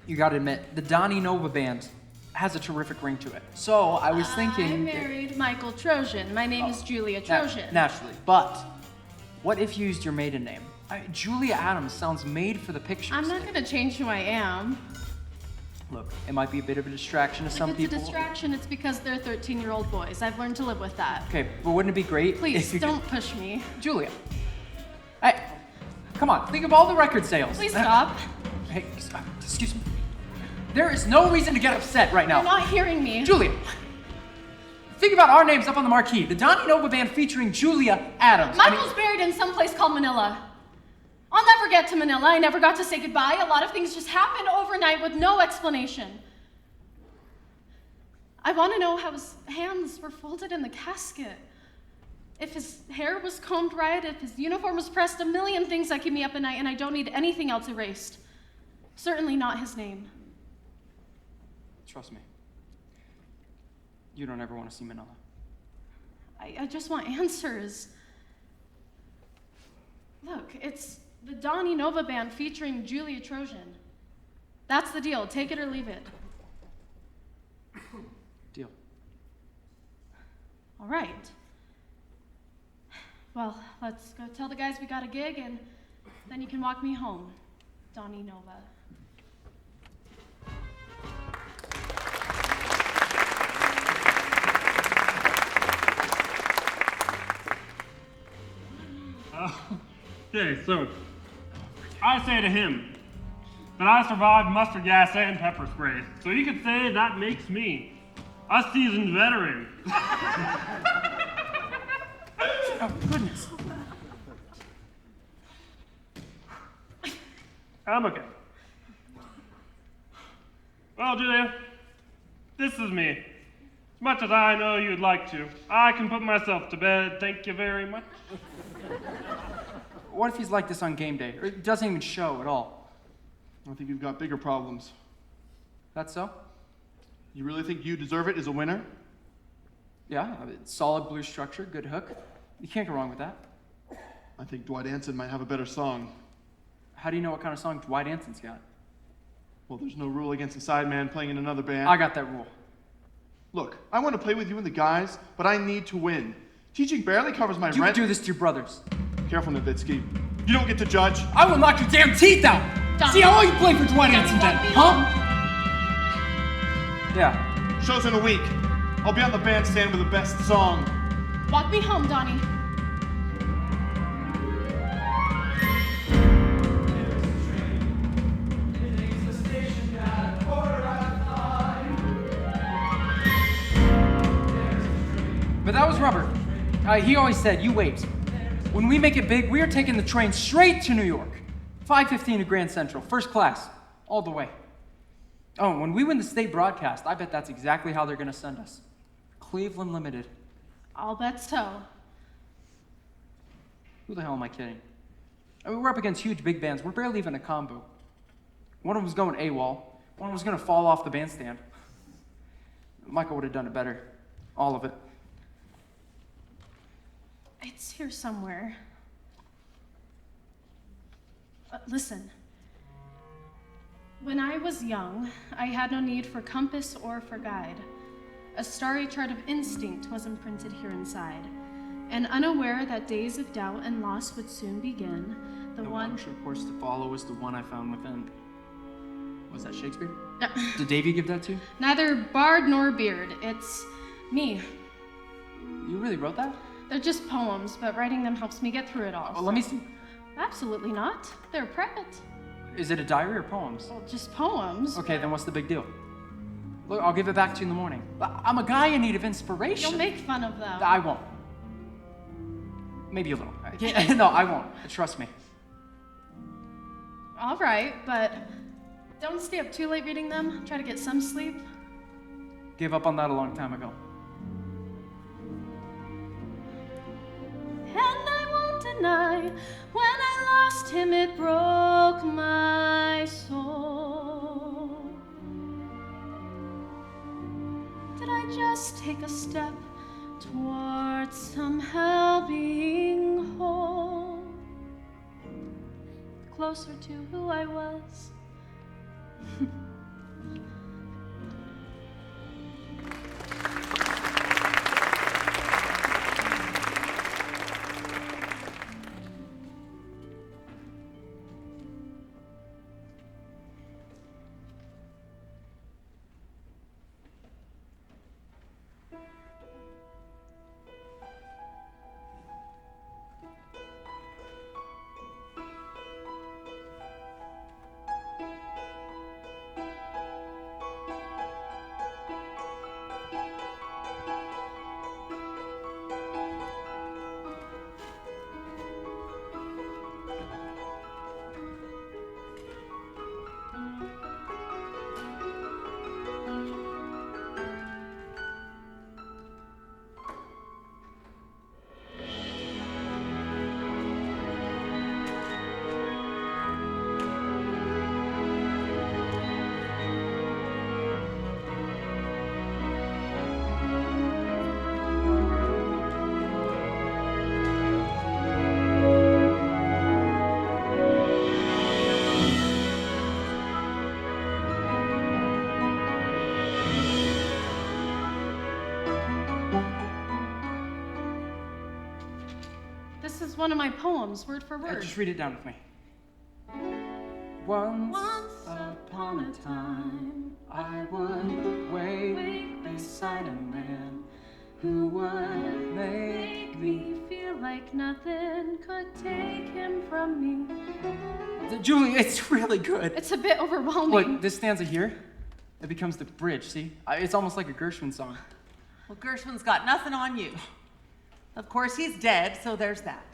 you gotta admit, the Donny Nova Band has a terrific ring to it. So I was thinking... I married Michael Trojan. My name is Julia Trojan. Naturally. But what if you used your maiden name? Julia Adams sounds made for the pictures. I'm not gonna change who I am. Look, it might be a bit of a distraction to some If it's people. a distraction, it's because they're 13-year-old boys. I've learned to live with that. Okay, but wouldn't it be great Please, if you don't push me. Julia. Hey, come on, think of all the record sales. Please stop. Hey, excuse me. There is no reason to get upset right now. You're not hearing me. Julia, think about our names up on the marquee. The Donny Nova Band featuring Julia Adams. Michael's buried in some place called Manila. I'll never get to Manila. I never got to say goodbye. A lot of things just happened overnight with no explanation. I want to know how his hands were folded in the casket. If his hair was combed right, if his uniform was pressed, a million things that keep me up at night, and I don't need anything else erased. Certainly not his name. Trust me. You don't ever want to see Manila. I just want answers. Look, it's the Donny Nova Band featuring Julia Trojan. That's the deal. Take it or leave it. Deal. All right. Well, let's go tell the guys we got a gig, and then you can walk me home, Donny Nova. Okay, so I say to him that I survived mustard gas and pepper spray, so you could say that makes me a seasoned veteran. Oh, goodness. I'm okay. Well, Julia, this is me. As much as I know you'd like to, I can put myself to bed, thank you very much. What if he's like this on game day? Or it doesn't even show at all? I think you've got bigger problems. That's so? You really think You Deserve It is a winner? Yeah, solid blues structure, good hook. You can't go wrong with that. I think Dwight Anson might have a better song. How do you know what kind of song Dwight Anson's got? Well, there's no rule against a sideman playing in another band. I got that rule. Look, I want to play with you and the guys, but I need to win. Teaching barely covers my You rent. would do this to your brothers. Careful, Nowitzki. You don't get to judge. I will knock your damn teeth out! Donny. See how long you play for Dwight Anson then, huh? Yeah. Show's in a week. I'll be on the bandstand with the best song. Walk me home, Donny. But that was Robert. He always said, you wait. When we make it big, we are taking the train straight to New York. 5:15 to Grand Central, first class, all the way. Oh, and when we win the state broadcast, I bet that's exactly how they're gonna send us. Cleveland Limited. All bets toe. Who the hell am I kidding? I mean, we're up against huge big bands. We're barely even a combo. One of them's going AWOL. One was gonna fall off the bandstand. Michael would have done it better. All of it. It's here somewhere. Listen. When I was young, I had no need for compass or for guide. A starry chart of instinct was imprinted here inside. And unaware that days of doubt and loss would soon begin, the one sure course to follow is the one I found within. Was that Shakespeare? Did Davy give that to you? Neither Bard nor Beard. It's me. You really wrote that? They're just poems, but writing them helps me get through it all. Oh, let me see. Absolutely not. They're private. Is it a diary or poems? Well, just poems. Okay, then what's the big deal? Look, I'll give it back to you in the morning. But I'm a guy in need of inspiration. You'll make fun of them. I won't. Maybe a little. No, I won't. Trust me. All right, but don't stay up too late reading them. Try to get some sleep. Gave up on that a long time ago. And I won't deny, when I lost him, it broke my soul. Did I just take a step towards somehow being whole? Closer to who I was. This is one of my poems, word for word. Just read it down with me. Once upon a time, I would wait beside a man who would make me feel like nothing could take him from me. Julie, it's really good. It's a bit overwhelming. Look, this stanza here, it becomes the bridge, see? It's almost like a Gershwin song. Well, Gershwin's got nothing on you. Of course, he's dead, so there's that.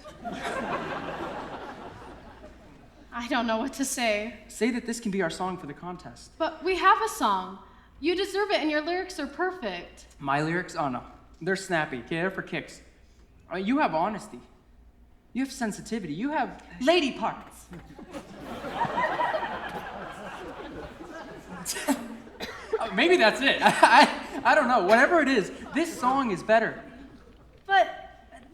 I don't know what to say. Say that this can be our song for the contest. But we have a song. You deserve it, and your lyrics are perfect. My lyrics? Oh, no. They're snappy. Okay, they're for kicks. You have honesty. You have sensitivity. You have... lady parts. Maybe that's it. I don't know. Whatever it is, this song is better. But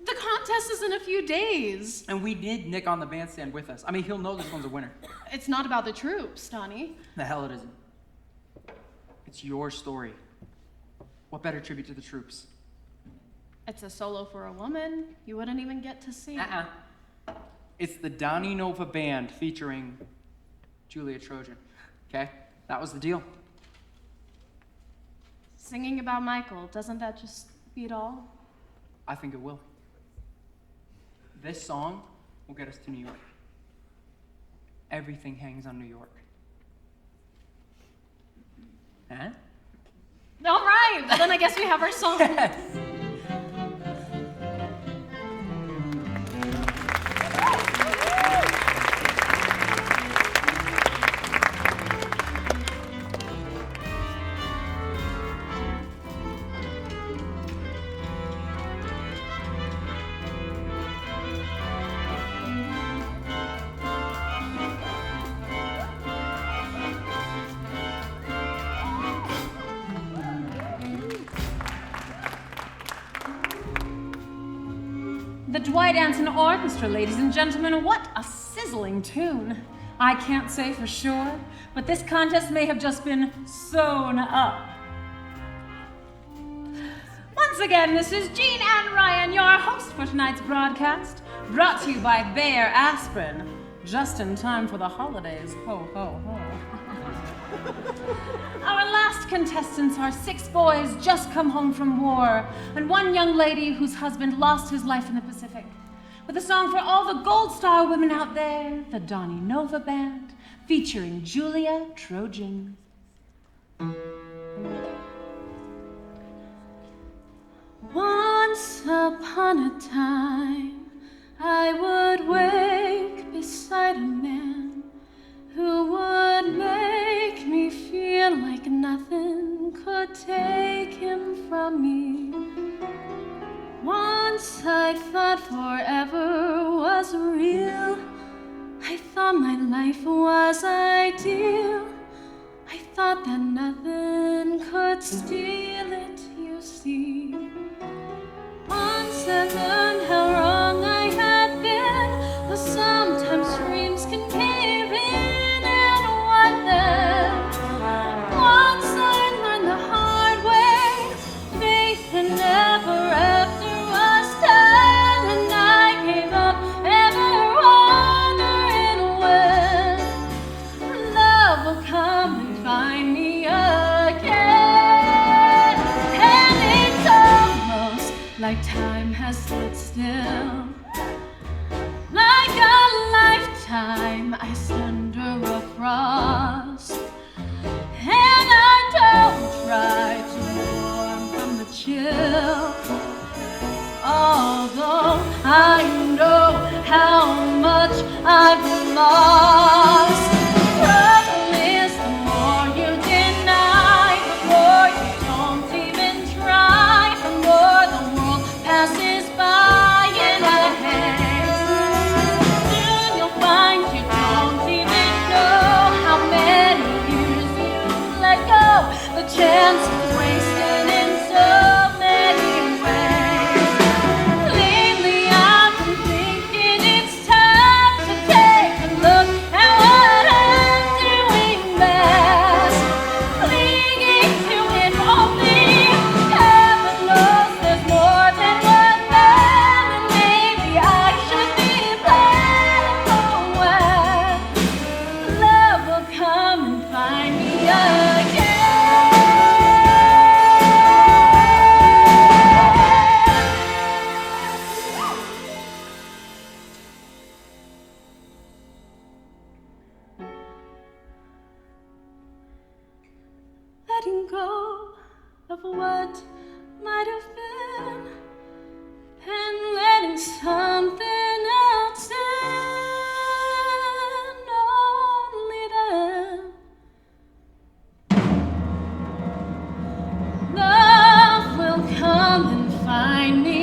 the contest is in a few days. And we need Nick on the bandstand with us. I mean, he'll know this one's a winner. It's not about the troops, Donnie. The hell it isn't. It's your story. What better tribute to the troops? It's a solo for a woman. You wouldn't even get to see. It's the Donnie Nova Band featuring Julia Trojan. Okay? That was the deal. Singing about Michael, doesn't that just beat all? I think it will. This song will get us to New York. Everything hangs on New York. Huh? All right, well then I guess we have our song. The Dwight Anson Orchestra, ladies and gentlemen, what a sizzling tune. I can't say for sure, but this contest may have just been sewn up. Once again, this is Jean Ann Ryan, your host for tonight's broadcast, brought to you by Bayer Aspirin, just in time for the holidays. Ho, ho, ho. Our last contestants are 6 boys just come home from war, and 1 young lady whose husband lost his life in the Pacific. with a song for all the Gold Star women out there, the Donny Nova Band, featuring Julia Trojan. Once upon a time, I would wake beside a man who would make me feel like nothing could take him from me. Once I thought forever was real. I thought my life was ideal. I thought that nothing could steal it, you see. Once I learned how wrong I had been, but sometimes dreams can cave in, and what then? Once I learned the hard way, faith in never after was done, and I gave up ever wondering when love will come and find me again. And it's almost like time has stood still, like a lifetime I thunder across. And I don't try to warm from the chill, although I know how much I've lost. Trouble is, the more you deny, the more you don't even try, the more the world passes by in a haze. Soon you'll find you don't even know how many years you've let go. The chance is wasted in so many ways. Lately I've been thinking it's time to take a look at what I'm doing best. Clinging to it only, heaven knows there's more than one man, and maybe I should be playful when love will come and find me again. Letting go of what might have been, and letting something else in, only then love will come and find me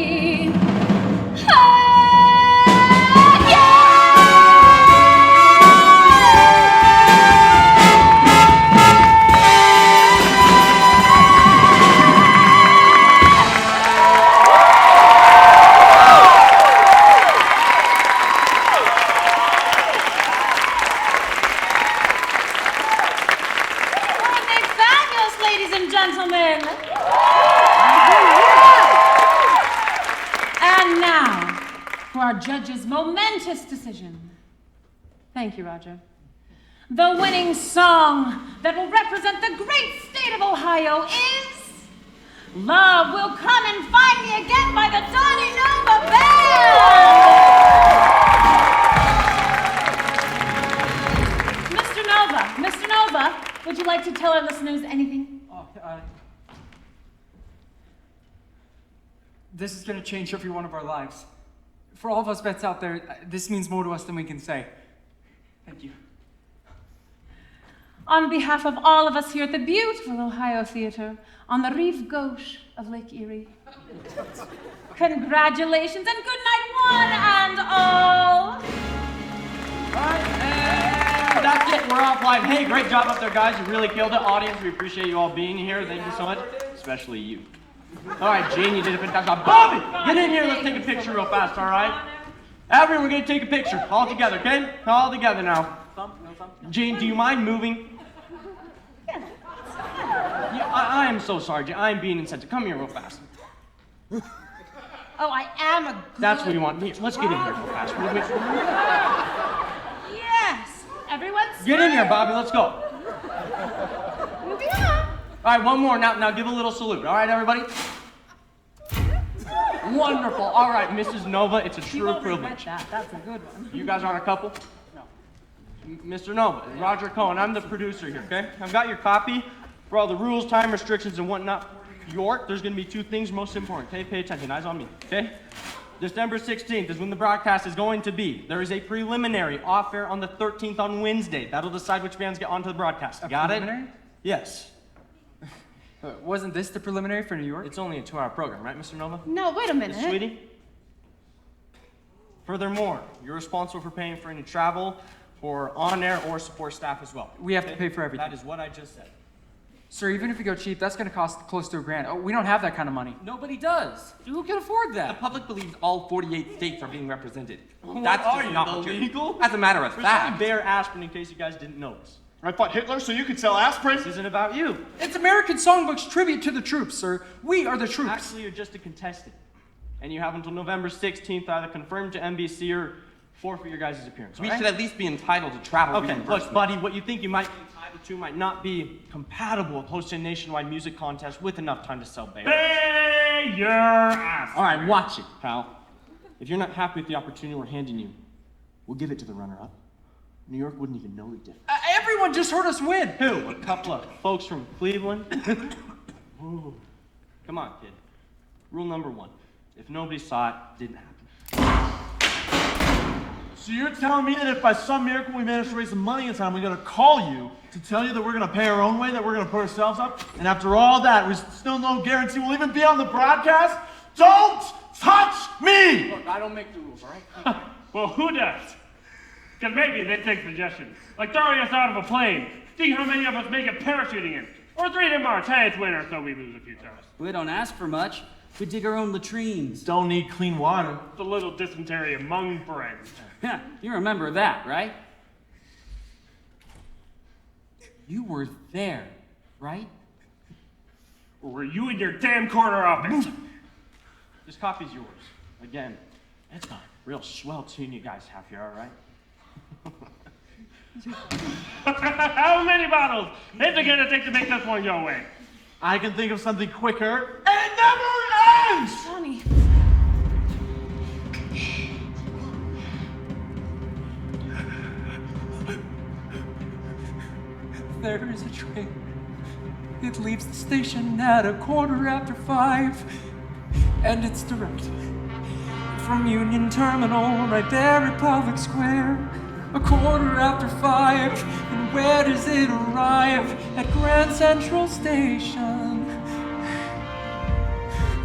Fabulous, ladies and gentlemen. And now, for our judge's momentous decision. Thank you, Roger. The winning song that will represent the great state of Ohio is Love Will Come and Find Me Again by the Donny Nova Band. Mr. Nova, would you like to tell our listeners anything? This is going to change every one of our lives. For all of us vets out there, this means more to us than we can say. Thank you. On behalf of all of us here at the beautiful Ohio Theater on the Rive Gauche of Lake Erie, congratulations and good night, one and all. And that's it. We're off live. Hey, great job up there, guys. You really killed it. Audience, we appreciate you all being here. Thank you so much. Especially you. All right, Gene, you did a fantastic job. Bobby, get in here. Let's take a picture real fast, all right? Everyone, we're going to take a picture. All together, okay? All together now. Gene, do you mind moving? Yeah, I am so sorry, Gene. I am being insensitive. Come here real fast. Oh, I am a good... That's what we want. Here, let's get in here real fast. Yes. Everyone's... Get in here, Bobby. Let's go. Moving on. All right, one more. Now give a little salute. All right, everybody? Wonderful. All right, Mrs. Nova, it's a true privilege. That's a good one. You guys aren't a couple? No. Mr. Nova, Roger Cohen, I'm the producer here, okay? I've got your copy for all the rules, time restrictions, and whatnot. York, there's gonna be two things most important, okay? Pay attention, eyes on me, okay? December 16th is when the broadcast is going to be. There is a preliminary off-air on the 13th on Wednesday. That'll decide which bands get onto the broadcast. Got it? Preliminary? Yes. Wasn't this the preliminary for New York? It's only a 2-hour program, right, Mr. Nova? No, wait a minute. Yes, sweetie? Furthermore, you're responsible for paying for any travel for on-air or support staff as well. We have to pay for everything. That is what I just said. Sir, even if we go cheap, that's going to cost close to $1,000. Oh, we don't have that kind of money. Nobody does. Who can afford The that? public believes all 48 states are being represented. What That's are just you, not the what you're- legal? As a matter of We're fact. talking Bear aspirin in case you guys didn't notice. I fought Hitler so you could sell aspirin. This isn't about you. It's American Songbook's tribute to the troops, sir. We are the troops. Actually, you're just a contestant. And you have until November 16th to either confirm to NBC or forfeit your guys' appearance. We all right? should at least be entitled to travel Okay, reimbursement. look, buddy, what you think you might be entitled to might not be compatible with hosting a nationwide music contest with enough time to sell Bear. Pay your ass. All right, watch it, pal. If you're not happy with the opportunity we're handing you, we'll give it to the runner-up. New York wouldn't even know the difference. Everyone just heard us win. Who? A couple of folks from Cleveland? Ooh. Come on, kid. Rule number 1. If nobody saw it, it didn't happen. So you're telling me that if by some miracle we manage to raise some money in time, we're gonna call you to tell you that we're gonna pay our own way, that we're gonna put ourselves up, and after all that, we still no guarantee we'll even be on the broadcast? Don't touch me! Look, I don't make the rules, all right? Well, who does? Because maybe they take suggestions, like throwing us out of a plane, seeing how many of us make it parachuting in, or 3 to Mars. Hey, it's winter, so we lose a few times. We don't ask for much. We dig our own latrines. Don't need clean water. It's a little dysentery among friends. Yeah, you remember that, right? You were there, right? Or were you in your damn corner office? This copy's yours. Again, it's got a real swell tune you guys have here, all right? How many bottles is it gonna take to make this one go away? I can think of something quicker, and it never ends! Johnny. There is a train. It leaves the station at 5:15, and it's direct from Union Terminal right there at Public Square. 5:15, and where does it arrive? At Grand Central Station.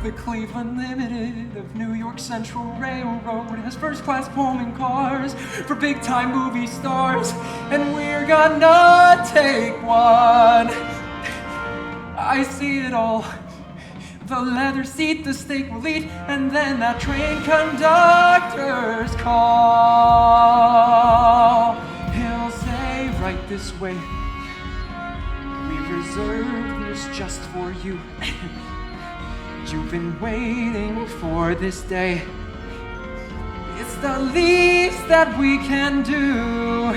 The Cleveland Limited of New York Central Railroad has first-class Pullman cars for big-time movie stars, and we're gonna take one. I see it all. The leather seat, the steak will eat, and then that train conductor's call. He'll say, right this way, we've reserved this just for you. You've been waiting for this day. It's the least that we can do.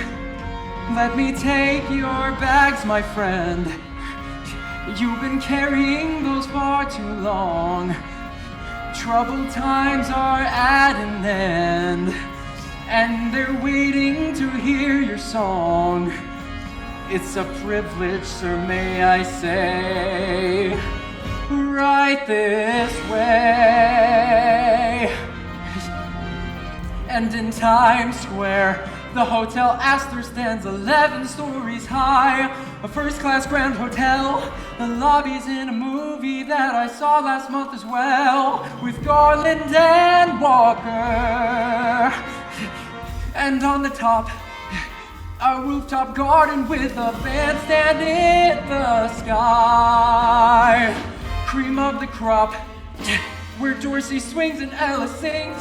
Let me take your bags, my friend. You've been carrying those far too long. Troubled times are at an end, and they're waiting to hear your song. It's a privilege, sir, may I say, right this way. And in Times Square, the Hotel Astor stands 11 stories high, a first-class grand hotel. The lobby's in a movie that I saw last month as well, with Garland and Walker. And on the top, a rooftop garden with a bandstand in the sky. Cream of the crop, where Dorsey swings and Ella sings.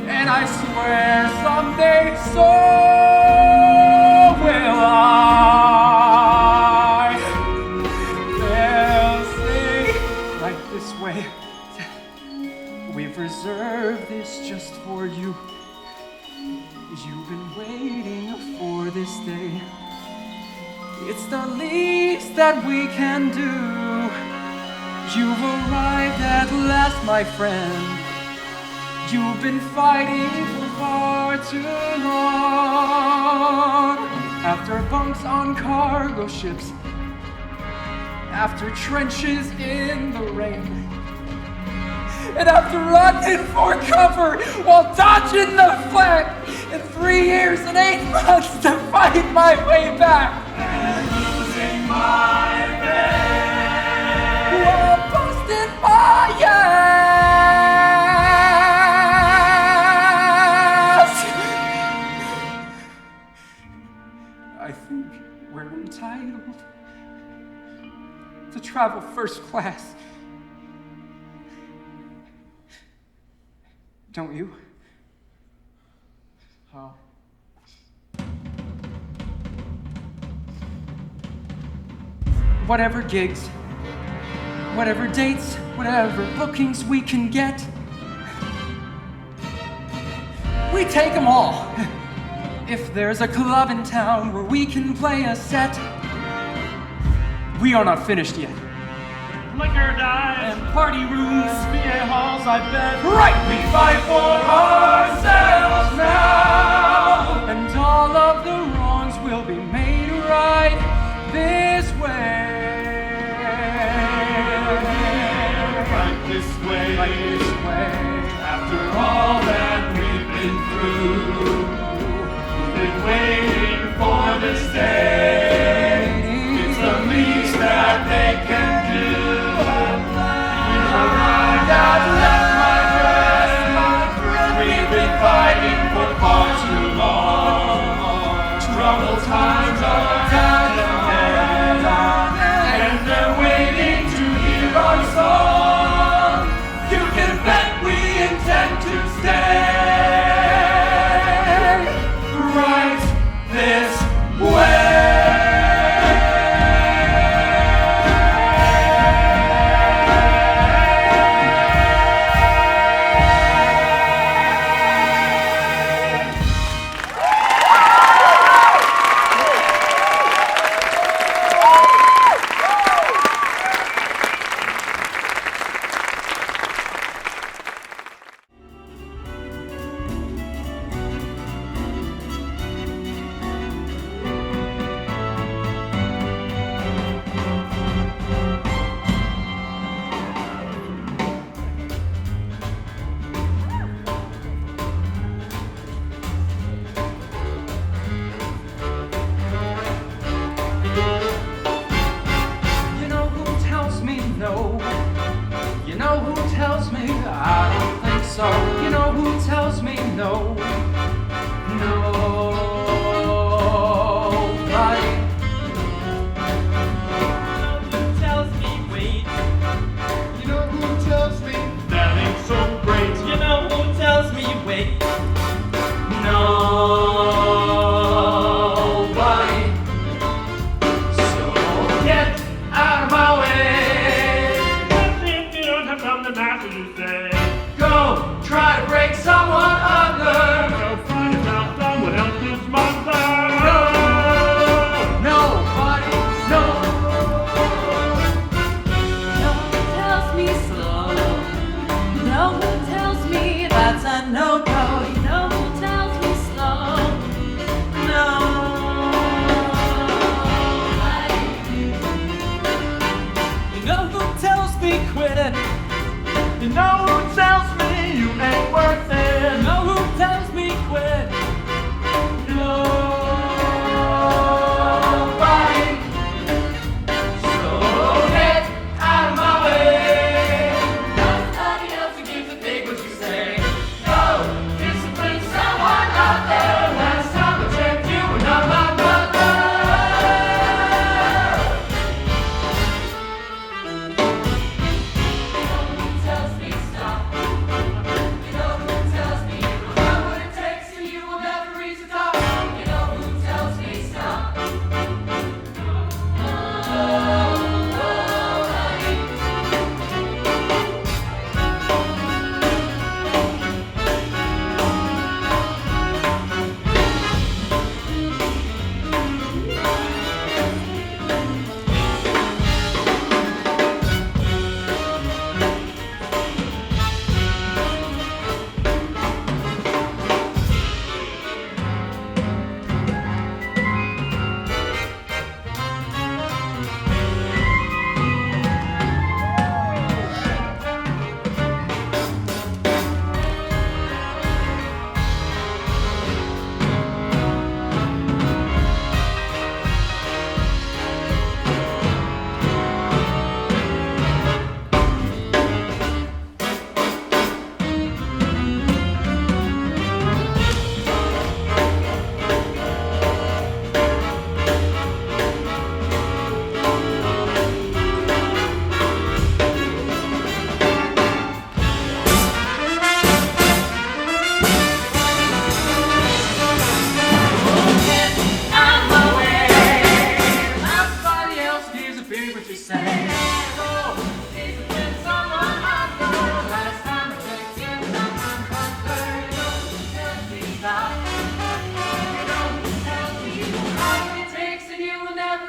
And I swear someday so will I. They'll say right this way, we've reserved this just for you. You've been waiting for this day. It's the least that we can do. You've arrived at last, my friend. You've been fighting for far too long. After bunks on cargo ships, after trenches in the rain, and after running for cover while dodging the flak, in 3 years and 8 months to fight my way back, and losing my bed while busting my ass. I think we're entitled to travel first class. Don't you? How? Whatever gigs, whatever dates, whatever bookings we can get, we take them all. If there's a club in town where we can play a set, we are not finished yet. Liquor dives and party rooms, VA halls, I bet. Right, we fight for ourselves now, and all of the wrongs will be made right this way. Right this way. Right this way. After all that we've been through, we've been waiting for this day. It's the least that they can do. Arrived at left my breath. We've been fighting for far too long. Troubled times are down ahead, and they're waiting to hear our song. You can bet we intend to stay right this way.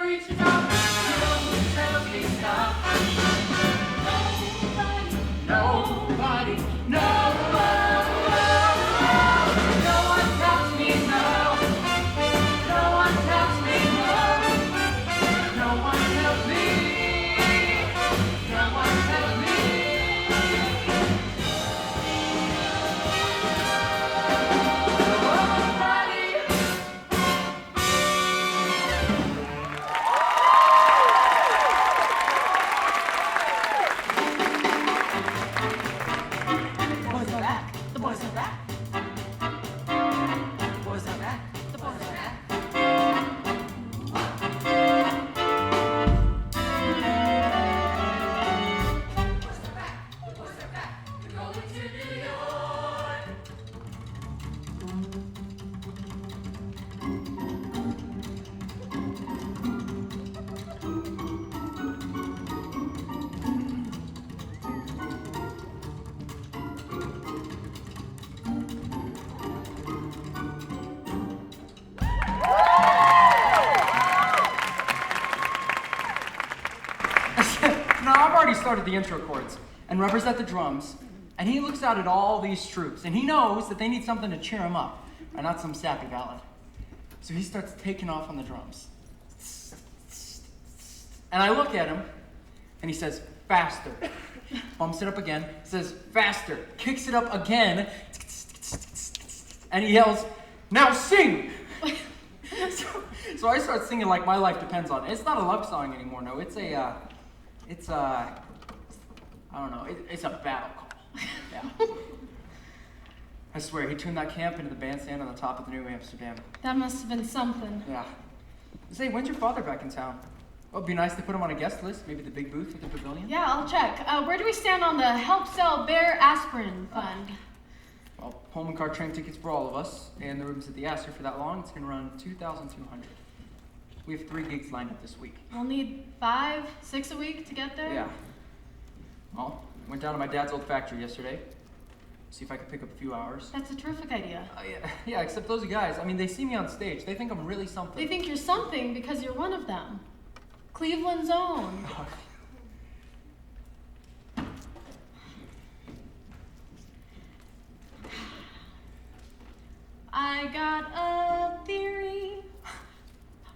reaches out, no one tells me stop. Nobody, no one. No one tells me no. No one tells me no. No one tells me. No one tells me. The boys are back. The boys are back. The boys are back. We're going to New York. No, I've already started the intro chords, and Rubber's at the drums, and he looks out at all these troops, and he knows that they need something to cheer him up, and not some sappy ballad. So he starts taking off on the drums. And I look at him, and he says, faster. Bumps it up again, says, faster. Kicks it up again, and he yells, now sing! So I start singing like my life depends on it. It's not a love song anymore, no. It's a battle call. Yeah. I swear, he turned that camp into the bandstand on the top of the New Amsterdam. That must have been something. Yeah. Say, when's your father back in town? Well, it'd be nice to put him on a guest list, maybe the big booth at the pavilion. Yeah, I'll check. Where do we stand on the Help Sell Bear Aspirin Fund? Well, Pullman car train tickets for all of us, and the rooms at the Astor for that long. It's gonna run $2,200. We have 3 gigs lined up this week. We'll need 5, 6 a week to get there? Yeah. Well, went down to my dad's old factory yesterday. See if I could pick up a few hours. That's a terrific idea. Yeah, except those guys. I mean, they see me on stage. They think I'm really something. They think you're something because you're one of them. Cleveland's own. I got a theory.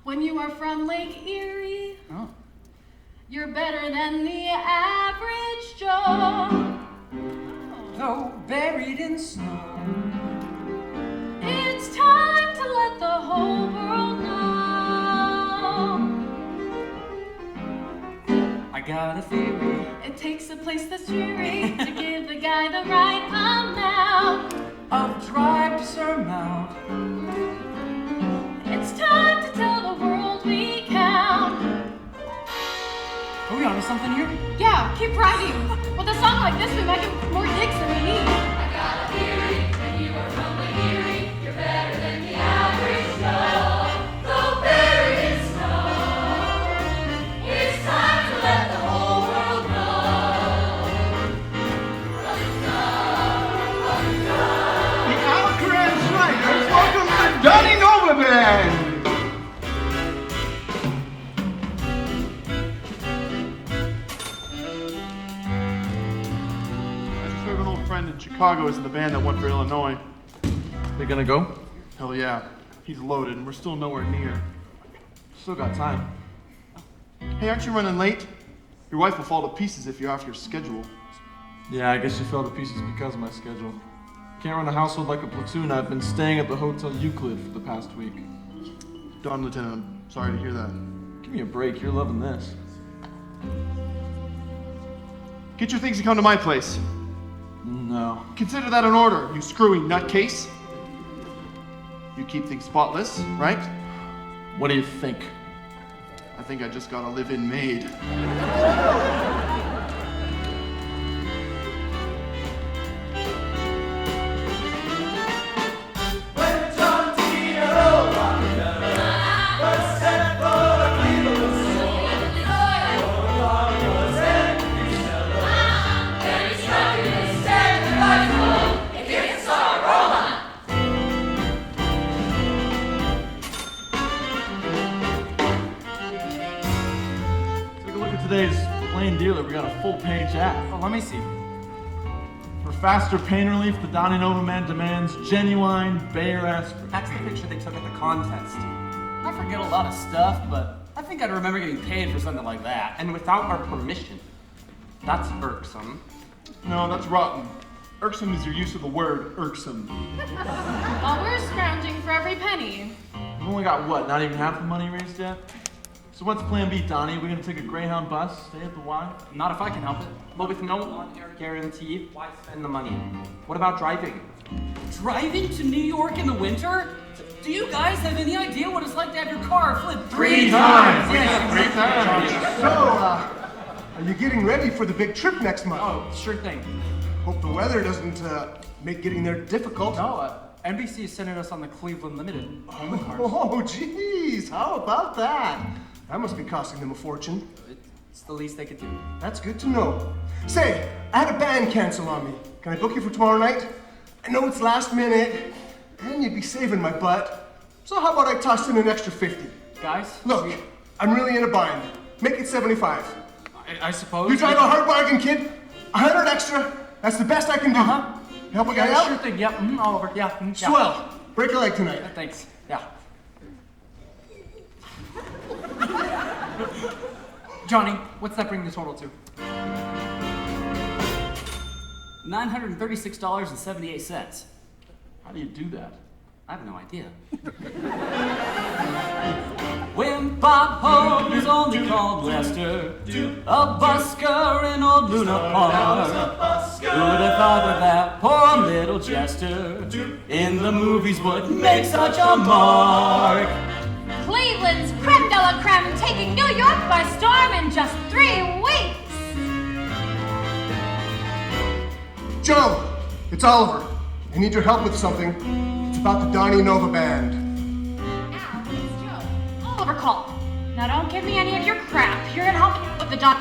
When you are from Lake Erie, you're better than the average Joe. Though buried in snow, it's time to let the whole world know. I got a theory. It takes a place that's dreary to give the guy the right amount of drive to surmount. It's time to tell the world we count. Are we onto something here? Yeah, keep writing. With a song like this, we might get more gigs than we need. I got a theory, when you are from Lake Erie, you're better than the average Joe. Though buried in snow, it's time to let the whole world know. The Alcaraz Riders welcome the Donny Nova Band! Friend in Chicago is in the band that went for Illinois. They gonna go? Hell yeah. He's loaded and we're still nowhere near. Still got time. Hey, aren't you running late? Your wife will fall to pieces if you're off your schedule. Yeah, I guess she fell to pieces because of my schedule. Can't run a household like a platoon. I've been staying at the Hotel Euclid for the past week. Don, Lieutenant, I'm sorry to hear that. Give me a break. You're loving this. Get your things and come to my place. No. Consider that an order, you screwy nutcase. You keep things spotless, right? What do you think? I think I just got a live-in maid. today's plain dealer, we got a full-page ad. Oh, let me see. For faster pain relief, the Donny Nova man demands genuine Bayer aspirin. That's the picture they took at the contest. I forget a lot of stuff, but I think I'd remember getting paid for something like that. And without our permission. That's irksome. No, that's rotten. Irksome is your use of the word irksome. While we're scrounging for every penny. We've only got what, not even half the money raised yet? So what's plan B, Donnie? Are we gonna take a Greyhound bus, stay at the Y? Not if I can help it. But with no on-air guarantee, why spend the money? What about driving? Driving to New York in the winter? Do you guys have any idea what it's like to have your car flip 3 times? Yes, 3 times. So, are you getting ready for the big trip next month? Oh, sure thing. Hope the weather doesn't make getting there difficult. No, NBC is sending us on the Cleveland Limited. Oh, geez, how about that? That must be costing them a fortune. It's the least they could do. That's good to know. Say, I had a band cancel on me. Can I book you for tomorrow night? I know it's last minute, and you'd be saving my butt. So how about I toss in an extra 50? Guys? Look, I'm really in a bind. Make it 75. I suppose. You drive a hard bargain, kid. 100 extra. That's the best I can do. Help a guy out? Sure thing. Yep. All over. Yeah. Yeah. Swell. Break a leg tonight. Thanks. Yeah. Johnny, what's that bring the total to? $936.78. How do you do that? I have no idea. When Bob Hope was only called Lester, a busker in old Luna Park. Who would have thought that that poor little jester in the movies would make such a mark? Cleveland's creme de la creme taking New York by storm in just 3 weeks. Joe, it's Oliver. I need your help with something. It's about the Donny Nova band. Al, it's Joe. Oliver called. Now don't give me any of your crap. You're gonna help me with the band.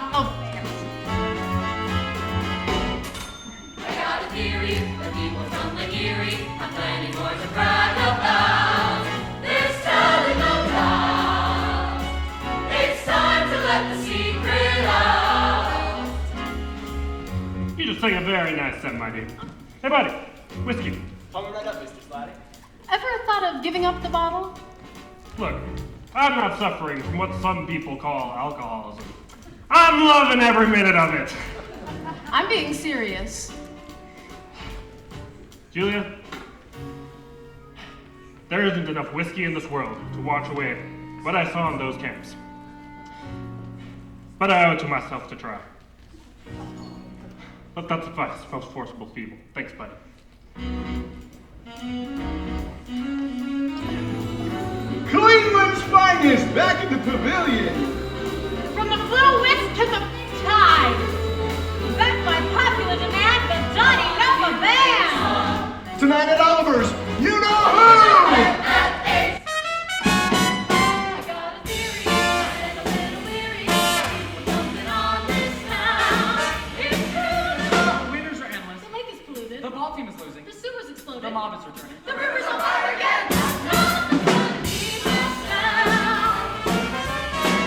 I got a theory that people from the Erie are planning more to brag about. There's telling no lies. It's time to let the secret out. You just sang a very nice set, my dude. Hey, buddy, whiskey. Coming right up, Mr. Slatty. Ever thought of giving up the bottle? Look, I'm not suffering from what some people call alcoholism. I'm loving every minute of it. I'm being serious. Julia, there isn't enough whiskey in this world to wash away what I saw in those camps. But I owe it to myself to try. Let that suffice, most forcible feeble. Thanks, buddy. Cleveland's finest back in the pavilion. From the Blue Witch to the Tide. Backed by popular demand, the Donny Nova Band. Tonight at Oliver's, you know who! Winners are endless. The lake is polluted. The ball team is losing. The sewer's exploded. The mob is returning. The river's on fire again.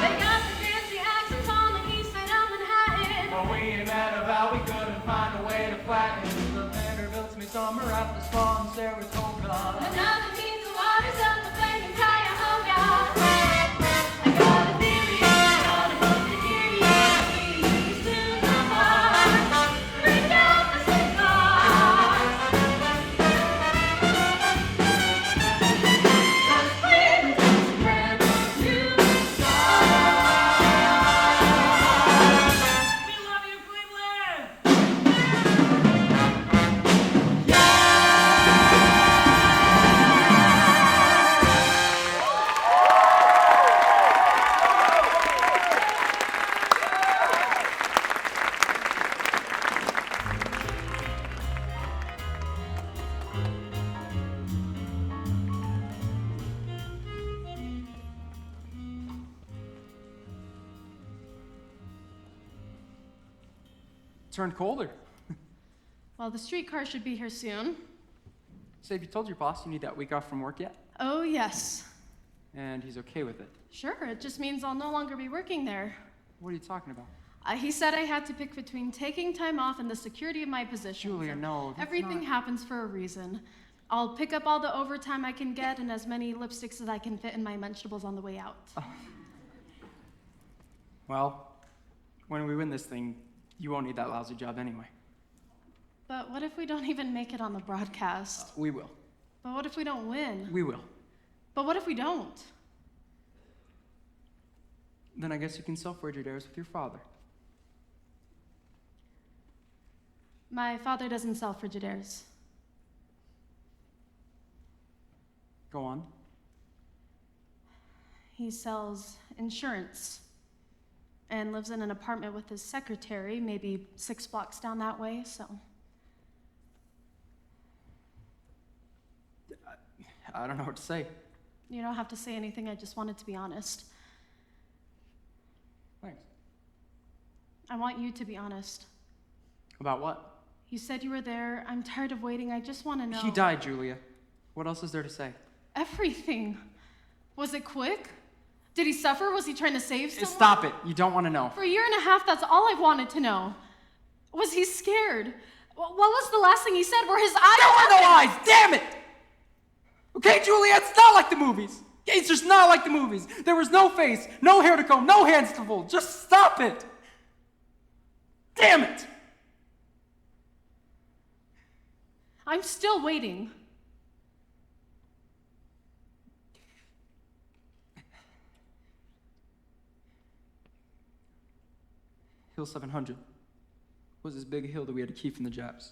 They got the fancy accents on the east side of Manhattan. Well, we ain't mad about we couldn't find a way to flatten the Vanderbilt's midsummer after Spawn, Saratoga. Another means the waters of the flaming Cuyahoga. I got a theory, I hope to hear you. Please to the heart, bring out the cigars. 'Cause Cleveland's friend to the stars. We love you, Cleveland! Turned colder. Well, the streetcar should be here soon. Say, have you told your boss you need that week off from work yet? Oh, yes. And he's okay with it. Sure, it just means I'll no longer be working there. What are you talking about? He said I had to pick between taking time off and the security of my position. Julia, no. Everything happens for a reason. I'll pick up all the overtime I can get and as many lipsticks as I can fit in my Lunchables on the way out. Well, when we win this thing, you won't need that lousy job anyway. But what if we don't even make it on the broadcast? We will. But what if we don't win? We will. But what if we don't? Then I guess you can sell Frigidaires with your father. My father doesn't sell Frigidaires. Go on. He sells insurance and lives in an apartment with his secretary, maybe 6 blocks down that way, so. I don't know what to say. You don't have to say anything, I just wanted to be honest. Thanks. I want you to be honest. About what? You said you were there. I'm tired of waiting. I just want to know. He died, Julia. What else is there to say? Everything. Was it quick? Did he suffer? Was he trying to save someone? Stop it. You don't want to know. For a year and a half, that's all I wanted to know. Was he scared? What was the last thing he said? Were his eyes There were no open? eyes! Damn it! Okay, Julia, it's not like the movies. It's just not like the movies. There was no face, no hair to comb, no hands to fold. Just stop it! Damn it! I'm still waiting. Hill 700 was this big hill that we had to keep from the Japs.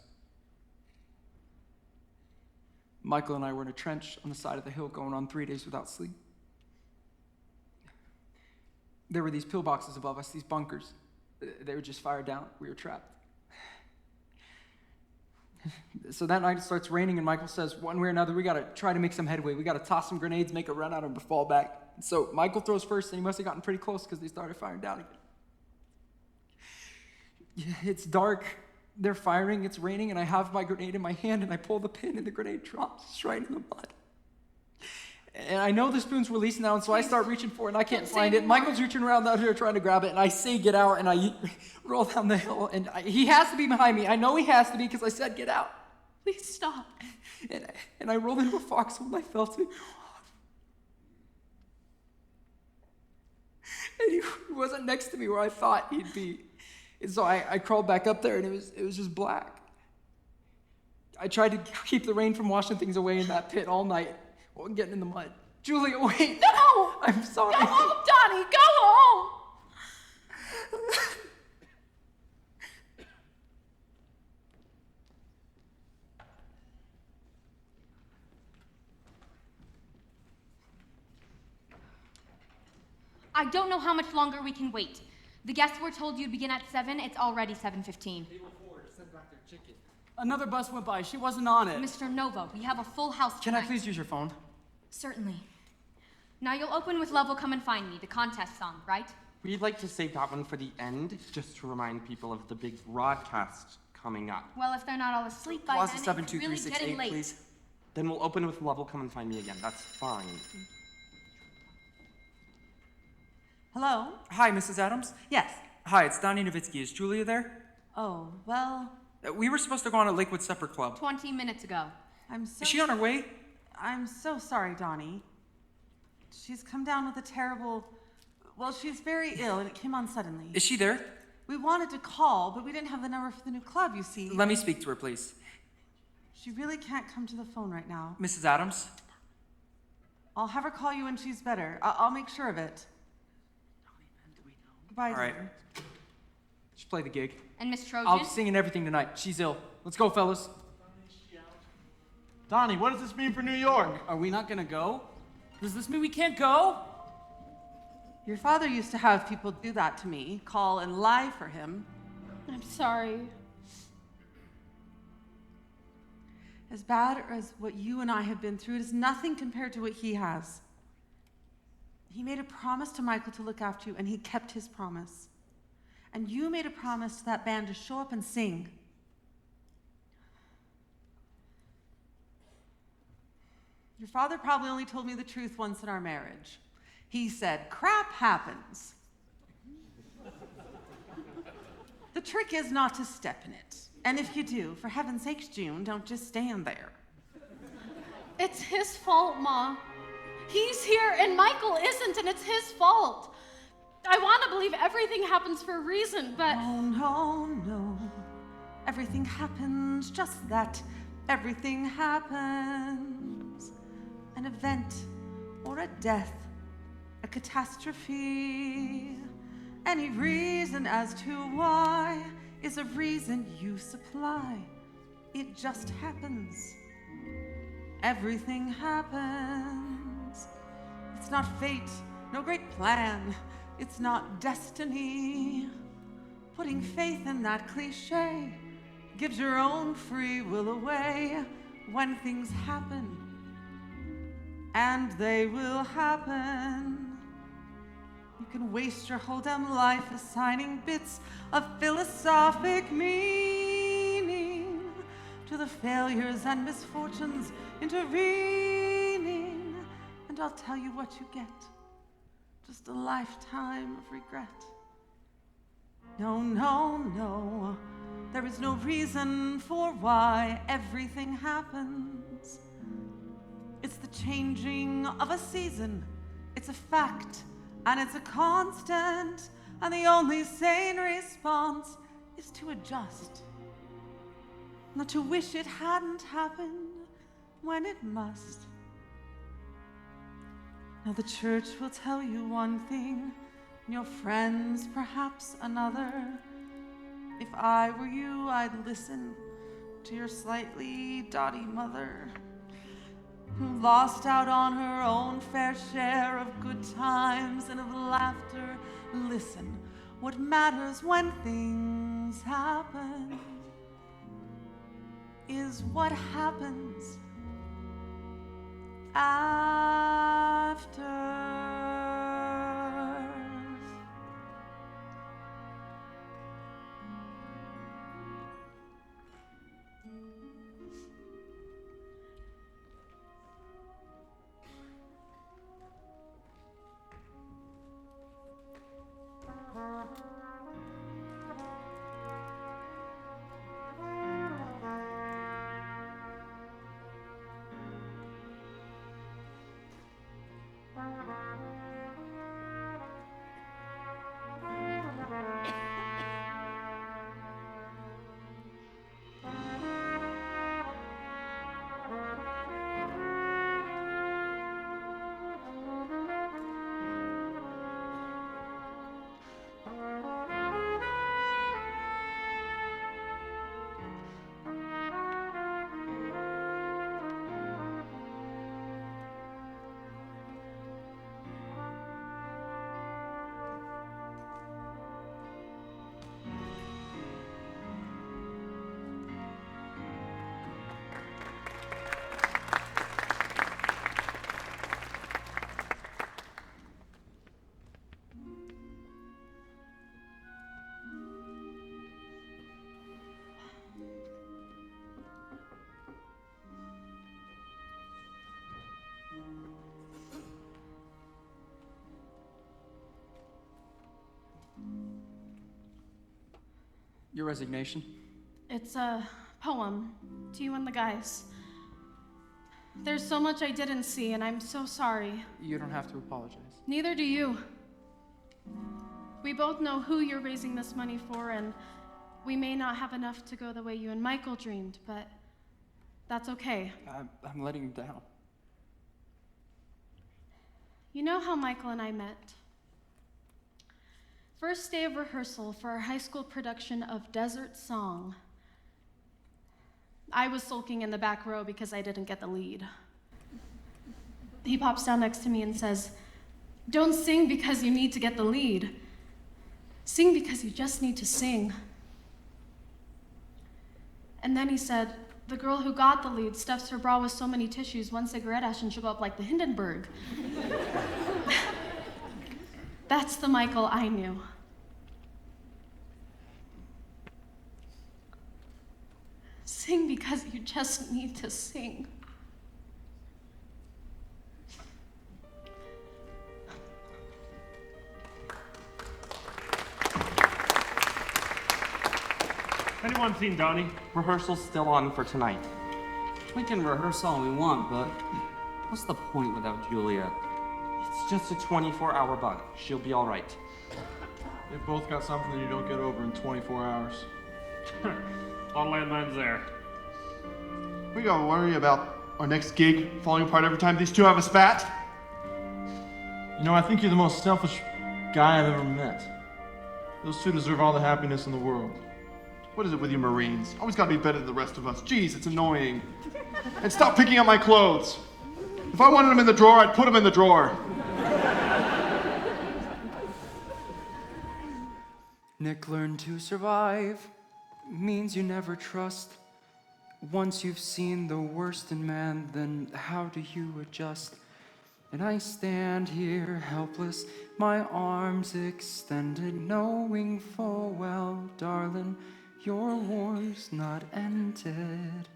Michael and I were in a trench on the side of the hill going on 3 days without sleep. There were these pillboxes above us, these bunkers. They were just fired down. We were trapped. So that night it starts raining and Michael says, one way or another, we gotta try to make some headway. We gotta toss some grenades, make a run out of them, fall back. So Michael throws first and he must have gotten pretty close because they started firing down again. Yeah, it's dark, they're firing, it's raining, and I have my grenade in my hand and I pull the pin and the grenade drops right in the mud. And I know the spoon's released now, and so I start reaching for it and I can't find it. Michael's reaching around out here trying to grab it and I say get out and I roll down the hill and he has to be behind me. I know he has to be because I said get out. Please stop. And I rolled into a foxhole and I felt it. And he wasn't next to me where I thought he'd be. And so I crawled back up there and it was just black. I tried to keep the rain from washing things away in that pit all night while getting in the mud. Julia, wait. No! I'm sorry. Go home, Donnie, go home! I don't know how much longer we can wait. The guests were told you'd begin at 7. It's already 7:15. Table 4, send back their chicken. Another bus went by. She wasn't on it. Mr. Nova, we have a full house Can I tonight. please use your phone? Certainly. Now you'll open with Love Will Come and Find Me, the contest song, right? We'd like to save that one for the end, just to remind people of the big broadcast coming up. Well, if they're not all asleep by Clause then, it's really getting late. Then we'll open with Love Will Come and Find Me again. That's fine. Hello? Hi, Mrs. Adams? Yes. Hi, it's Donnie Nowitzki. Is Julia there? Oh, well, We were supposed to go on a Lakewood Supper Club. 20 minutes ago. I'm so... Is she on her way? I'm so sorry, Donnie. She's come down with a terrible... Well, she's very ill, and it came on suddenly. Is she there? We wanted to call, but we didn't have the number for the new club, you see. Let me speak to her, please. She really can't come to the phone right now. Mrs. Adams? I'll have her call you when she's better. I'll make sure of it. Goodbye, All right. dear. Just play the gig. And Miss Trojan? I'll sing in everything tonight. She's ill. Let's go, fellas. Donnie, what does this mean for New York? Are we not gonna go? Does this mean we can't go? Your father used to have people do that to me, call and lie for him. I'm sorry. As bad as what you and I have been through, it is nothing compared to what he has. He made a promise to Michael to look after you, and he kept his promise. And you made a promise to that band to show up and sing. Your father probably only told me the truth once in our marriage. He said, crap happens. The trick is not to step in it. And if you do, for heaven's sakes, June, don't just stand there. It's his fault, Ma. He's here and Michael isn't, and it's his fault. I want to believe everything happens for a reason, but... No. Everything happens just that. Everything happens. An event or a death, a catastrophe. Any reason as to why is a reason you supply. It just happens. Everything happens. It's not fate, no great plan. It's not destiny. Putting faith in that cliche gives your own free will away when things happen. And they will happen. You can waste your whole damn life assigning bits of philosophic meaning to the failures and misfortunes intervening. And I'll tell you what you get. Just a lifetime of regret. No. There is no reason for why everything happens. It's the changing of a season. It's a fact, and it's a constant. And the only sane response is to adjust. Not to wish it hadn't happened when it must. Now the church will tell you one thing, and your friends perhaps another. If I were you, I'd listen to your slightly dotty mother, who lost out on her own fair share of good times and of laughter. Listen, what matters when things happen is what happens after. Your resignation? It's a poem to you and the guys. There's so much I didn't see, and I'm so sorry. You don't have to apologize. Neither do you. We both know who you're raising this money for, and we may not have enough to go the way you and Michael dreamed, but that's okay. I'm letting you down. You know how Michael and I met? First day of rehearsal for our high school production of Desert Song. I was sulking in the back row because I didn't get the lead. He pops down next to me and says, "Don't sing because you need to get the lead. Sing because you just need to sing." And then he said, "The girl who got the lead stuffs her bra with so many tissues, one cigarette ash and she'll go up like the Hindenburg." That's the Michael I knew. Sing because you just need to sing. Anyone seen Donnie? Rehearsal's still on for tonight. We can rehearse all we want, but what's the point without Juliet? It's just a 24-hour bug. She'll be all right. They've both got something that you don't get over in 24 hours. All landlines there. We gotta worry about our next gig falling apart every time these two have a spat. You know, I think you're the most selfish guy I've ever met. Those two deserve all the happiness in the world. What is it with you Marines? Always gotta be better than the rest of us. Jeez, it's annoying. And stop picking up my clothes. If I wanted them in the drawer, I'd put them in the drawer. Nick learned to survive means you never trust. Once you've seen the worst in man, then how do you adjust? And I stand here helpless, my arms extended, knowing full well, darling, your war's not ended.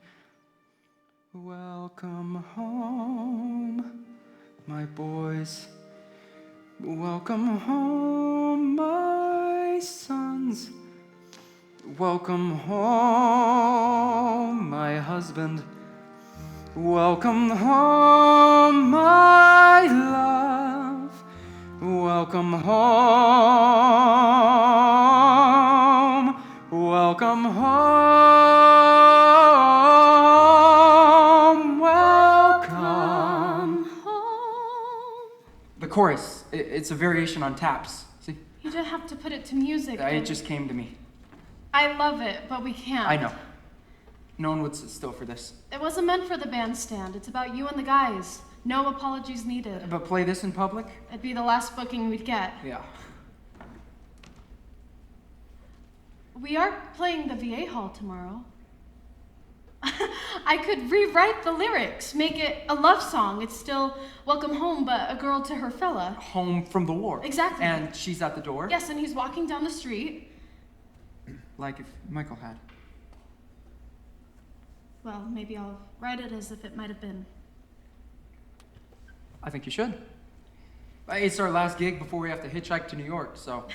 Welcome home, my boys. Welcome home, my sons. Welcome home, my husband. Welcome home, my love. Welcome home. Welcome home. Welcome home. The chorus, it's a variation on taps. See? You don't have to put it to music. It just came to me. I love it, but we can't. I know. No one would sit still for this. It wasn't meant for the bandstand. It's about you and the guys. No apologies needed. But play this in public? It'd be the last booking we'd get. Yeah. We are playing the VA Hall tomorrow. I could rewrite the lyrics, make it a love song. It's still welcome home, but a girl to her fella. Home from the war. Exactly. And she's at the door? Yes, and he's walking down the street. Like if Michael had. Well, maybe I'll write it as if it might have been. I think you should. It's our last gig before we have to hitchhike to New York, so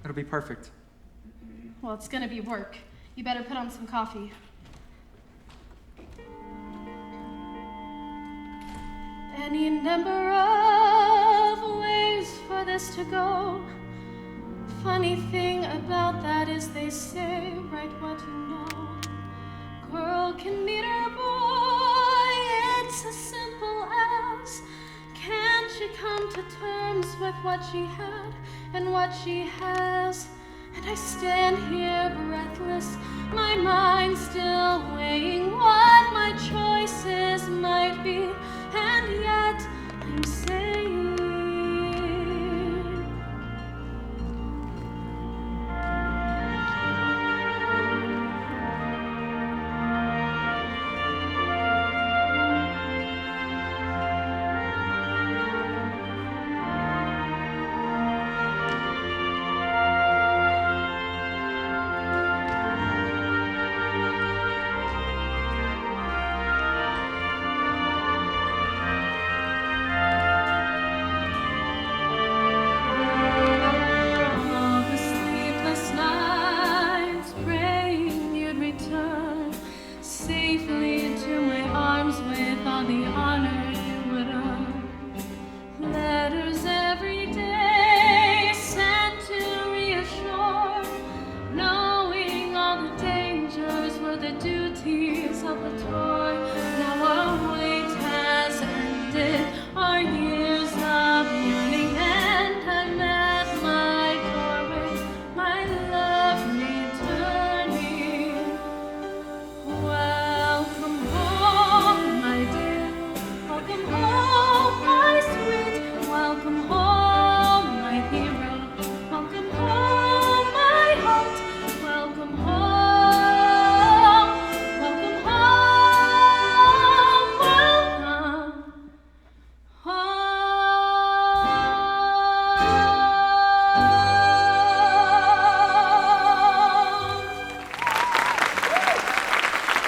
it'll be perfect. Well, it's gonna be work. You better put on some coffee. Any number of ways for this to go. Funny thing about that is they say, write what you know. Girl can meet her boy, it's as simple as, can she come to terms with what she had and what she has? And I stand here breathless, my mind still weighing what my choices might be, and yet I'm saying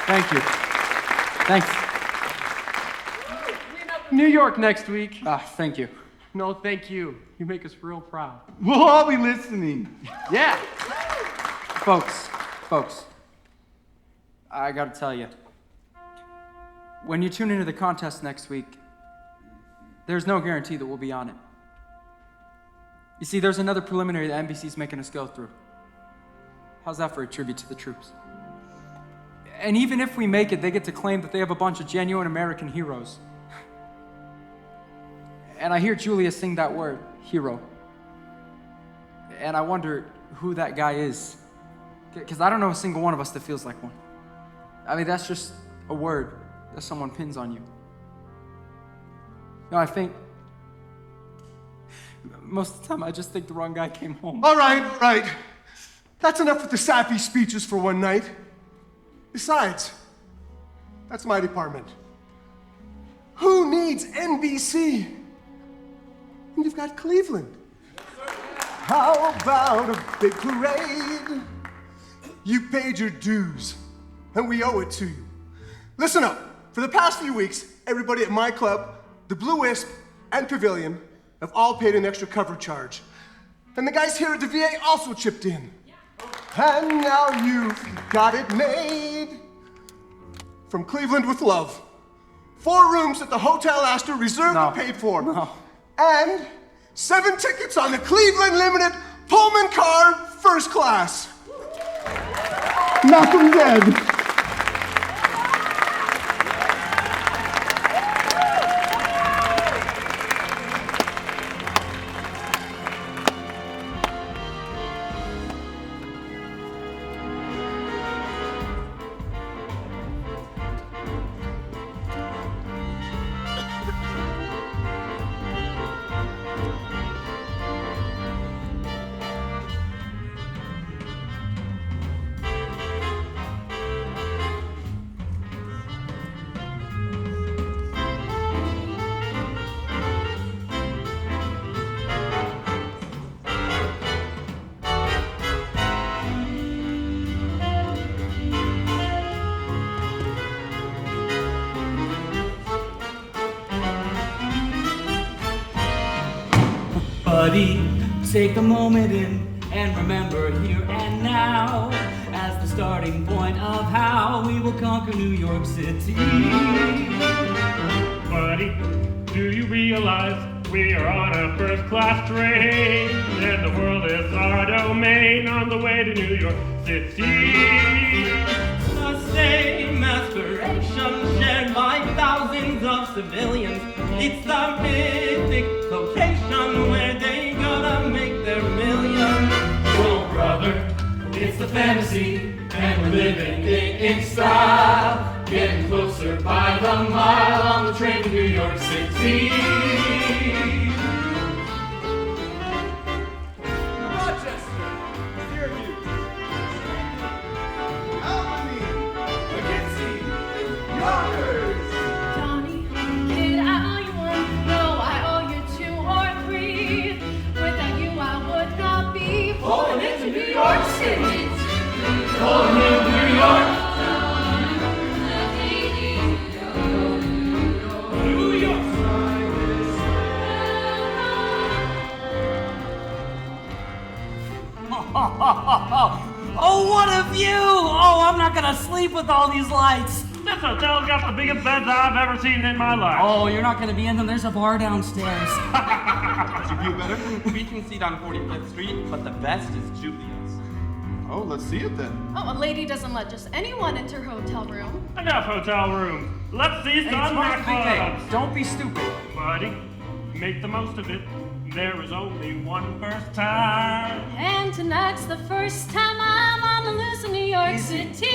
Thank you. Thanks. New York next week. Thank you. No, thank you. You make us real proud. We'll all be listening. Yeah. Folks, Folks, I gotta tell you, when you tune into the contest next week, there's no guarantee that we'll be on it. You see, there's another preliminary that NBC's making us go through. How's that for a tribute to the troops? And even if we make it, they get to claim that they have a bunch of genuine American heroes. And I hear Julia sing that word, hero. And I wonder who that guy is. Because I don't know a single one of us that feels like one. I mean, that's just a word that someone pins on you. No, I think most of the time I just think the wrong guy came home. All right. That's enough with the sappy speeches for one night. Besides, that's my department. Who needs NBC? And you've got Cleveland. How about a big parade? You paid your dues, and we owe it to you. Listen up. For the past few weeks, everybody at my club, the Blue Wisp, and Pavilion have all paid an extra cover charge. And the guys here at the VA also chipped in. And now you've got it made. From Cleveland with love. 4 rooms at the Hotel Astor reserved and paid for. No. And 7 tickets on the Cleveland Limited Pullman car first class. Knock 'em dead. Buddy, take a moment in and remember here and now as the starting point of how we will conquer New York City. Buddy, do you realize we are on a first-class train and the world is our domain on the way to New York City? The same aspiration shared by thousands of civilians. It's the mythic location where they gotta make their millions. Oh, brother, it's the fantasy, and we're living it in style. Getting closer by the mile on the train to New York City. Rochester, Syracuse, Albany, Poughkeepsie, Yonkers. Donnie, kid, I owe you one. No, I owe you 2 or 3. Without you, I would not be Pulling into New York City. Pulling into New York. New York. Oh, what a view! Oh, I'm not gonna sleep with all these lights. This hotel's got the biggest beds I've ever seen in my life. Oh, you're not gonna be in them. There's a bar downstairs. Is your view better? We can seat on 45th Street, but the best is Julia's. Oh, let's see it then. Oh, a lady doesn't let just anyone enter her hotel room. Enough hotel room. Let's see Hey, it's some Mark's big day. nightclubs. Don't be stupid. Buddy, make the most of it. There is only one first time. And tonight's the first time I'm on the loose in New York City.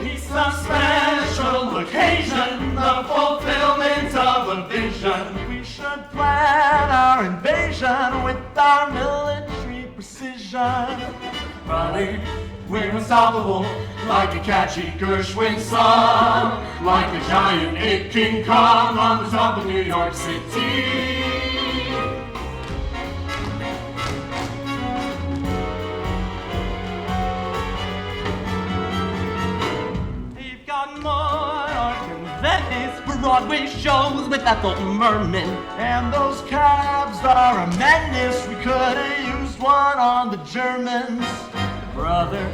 It's a special occasion, the fulfillment of a vision. We should plan our invasion with our military precision. Buddy, we're unstoppable, like a catchy Gershwin song, like a giant ape King Kong on the top of New York City. They've got Monarch and Venice, Broadway shows with Ethel Merman. And those cabs are a menace. We could have used one on the Germans. Brother,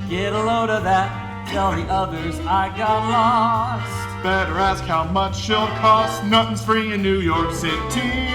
Get a load of that, tell the others I got lost. Better ask how much she'll cost. Nothing's free in New York City.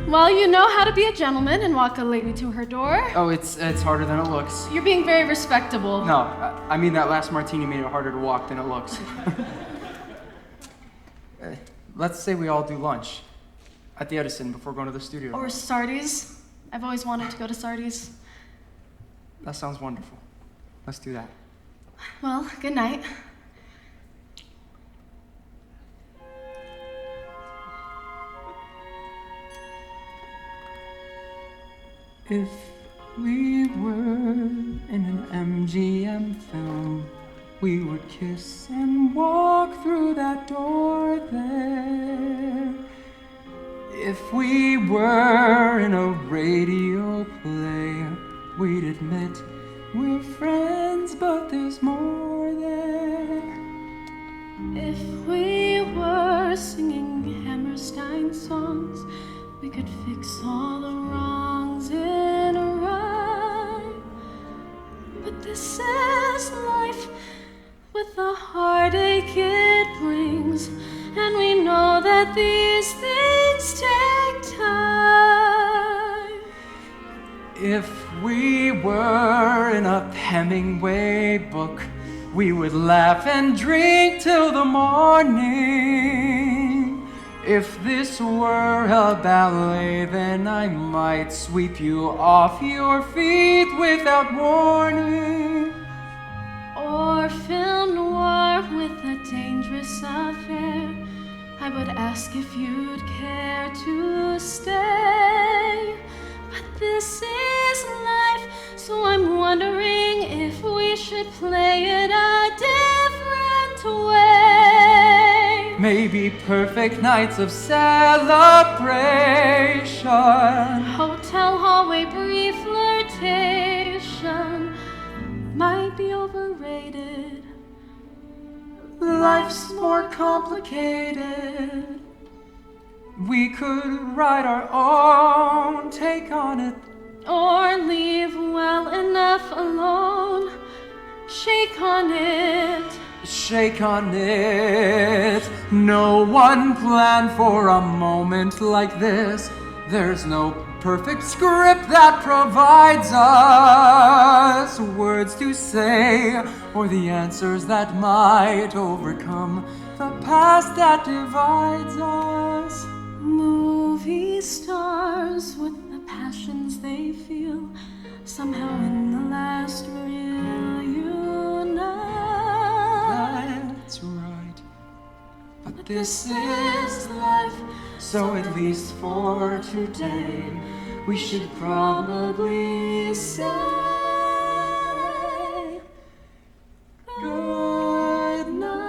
Well, you know how to be a gentleman and walk a lady to her door. Oh, it's harder than it looks. You're being very respectable. No, I mean that last martini made it harder to walk than it looks. Let's say we all do lunch at the Edison before going to the studio. Or Sardi's. I've always wanted to go to Sardi's. That sounds wonderful. Let's do that. Well, good night. If we were in an MGM film, we would kiss and walk through that door there. If we were in a radio play, we'd admit we're friends, but there's more there. If we were singing Hammerstein songs, we could fix all the wrongs in a rhyme. But this is life with the heartache it brings, and we know that these things take time. If we were in a Hemingway book, we would laugh and drink till the morning. If this were a ballet, then I might sweep you off your feet without warning. Or film noir with a dangerous affair, I would ask if you'd care to stay. But this is life, so I'm wondering if we should play it a different way. Maybe perfect nights of celebration. Hotel hallway brief flirtation might be overrated. Life's more complicated. We could write our own take on it. Or leave well enough alone. Shake on it. Shake on it. No one planned for a moment like this. There's no perfect script that provides us words to say or the answers that might overcome the past that divides us. Movie stars with the passions they feel somehow in the last reel unite. That's right. But this is life, so at least for today, we should probably say good night.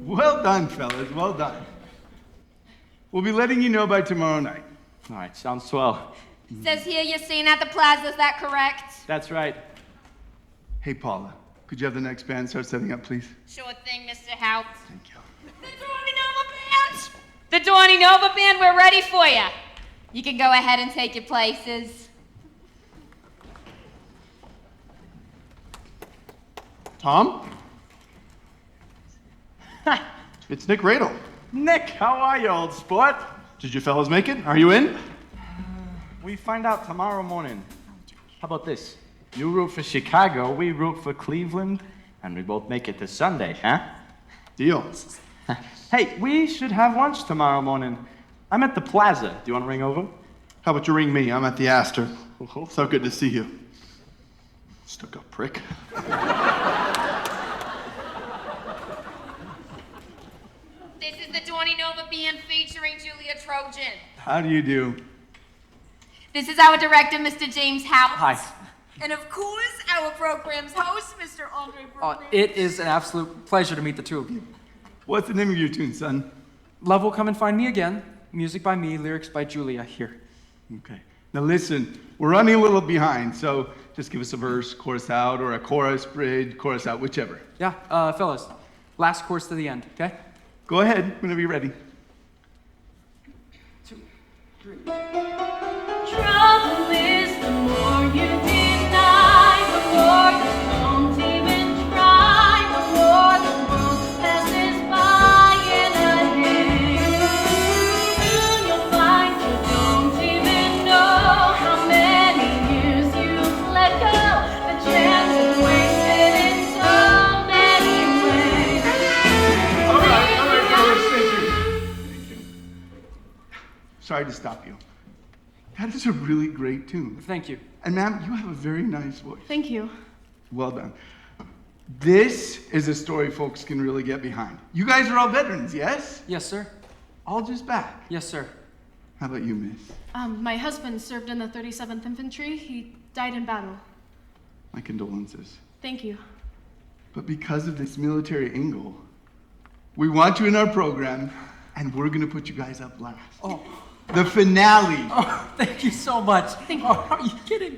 Well done, fellas. Well done. We'll be letting you know by tomorrow night. All right, sounds swell. Says here you're staying at the plaza, is that correct? That's right. Hey, Paula, could you have the next band start setting up, please? Sure thing, Mr. House. Thank you. The Dorney Nova Band! The Dorney Nova Band, we're ready for you. You can go ahead and take your places. Tom? It's Nick Radel. Nick, how are you, old sport? Did you fellas make it? Are you in? We find out tomorrow morning. How about this? You root for Chicago, we root for Cleveland, and we both make it to Sunday, huh? Deal. Hey, we should have lunch tomorrow morning. I'm at the plaza. Do you want to ring over? How about you ring me? I'm at the Astor. So good to see you. Stuck up prick. This is the Dorney Nova Band featuring Julia Trojan. How do you do? This is our director, Mr. James House. Hi. And of course, our program's host, Mr. Andre Brooklyn. It is an absolute pleasure to meet the two of you. What's the name of your tune, son? Love Will Come and Find Me Again. Music by me, lyrics by Julia here. Okay. Now listen, we're running a little behind, so just give us a verse, chorus out, or a chorus, bridge, chorus out, whichever. Yeah, fellas, last chorus to the end, okay? Go ahead, whenever you're ready. 2, 3. Trouble is the more you deny, the more you don't even try, the more the world passes by in a day. Soon you'll find you don't even know how many years you've let go. The chance is wasted in so many ways. All right, fellas, thank you. Sorry to stop you. That is a really great tune. Thank you. And ma'am, you have a very nice voice. Thank you. Well done. This is a story folks can really get behind. You guys are all veterans, yes? Yes, sir. All just back. Yes, sir. How about you, miss? My husband served in the 37th Infantry. He died in battle. My condolences. Thank you. But because of this military angle, we want you in our program, and we're gonna put you guys up last. Oh. The finale. Oh, thank you so much. Thank you. Oh, are you kidding?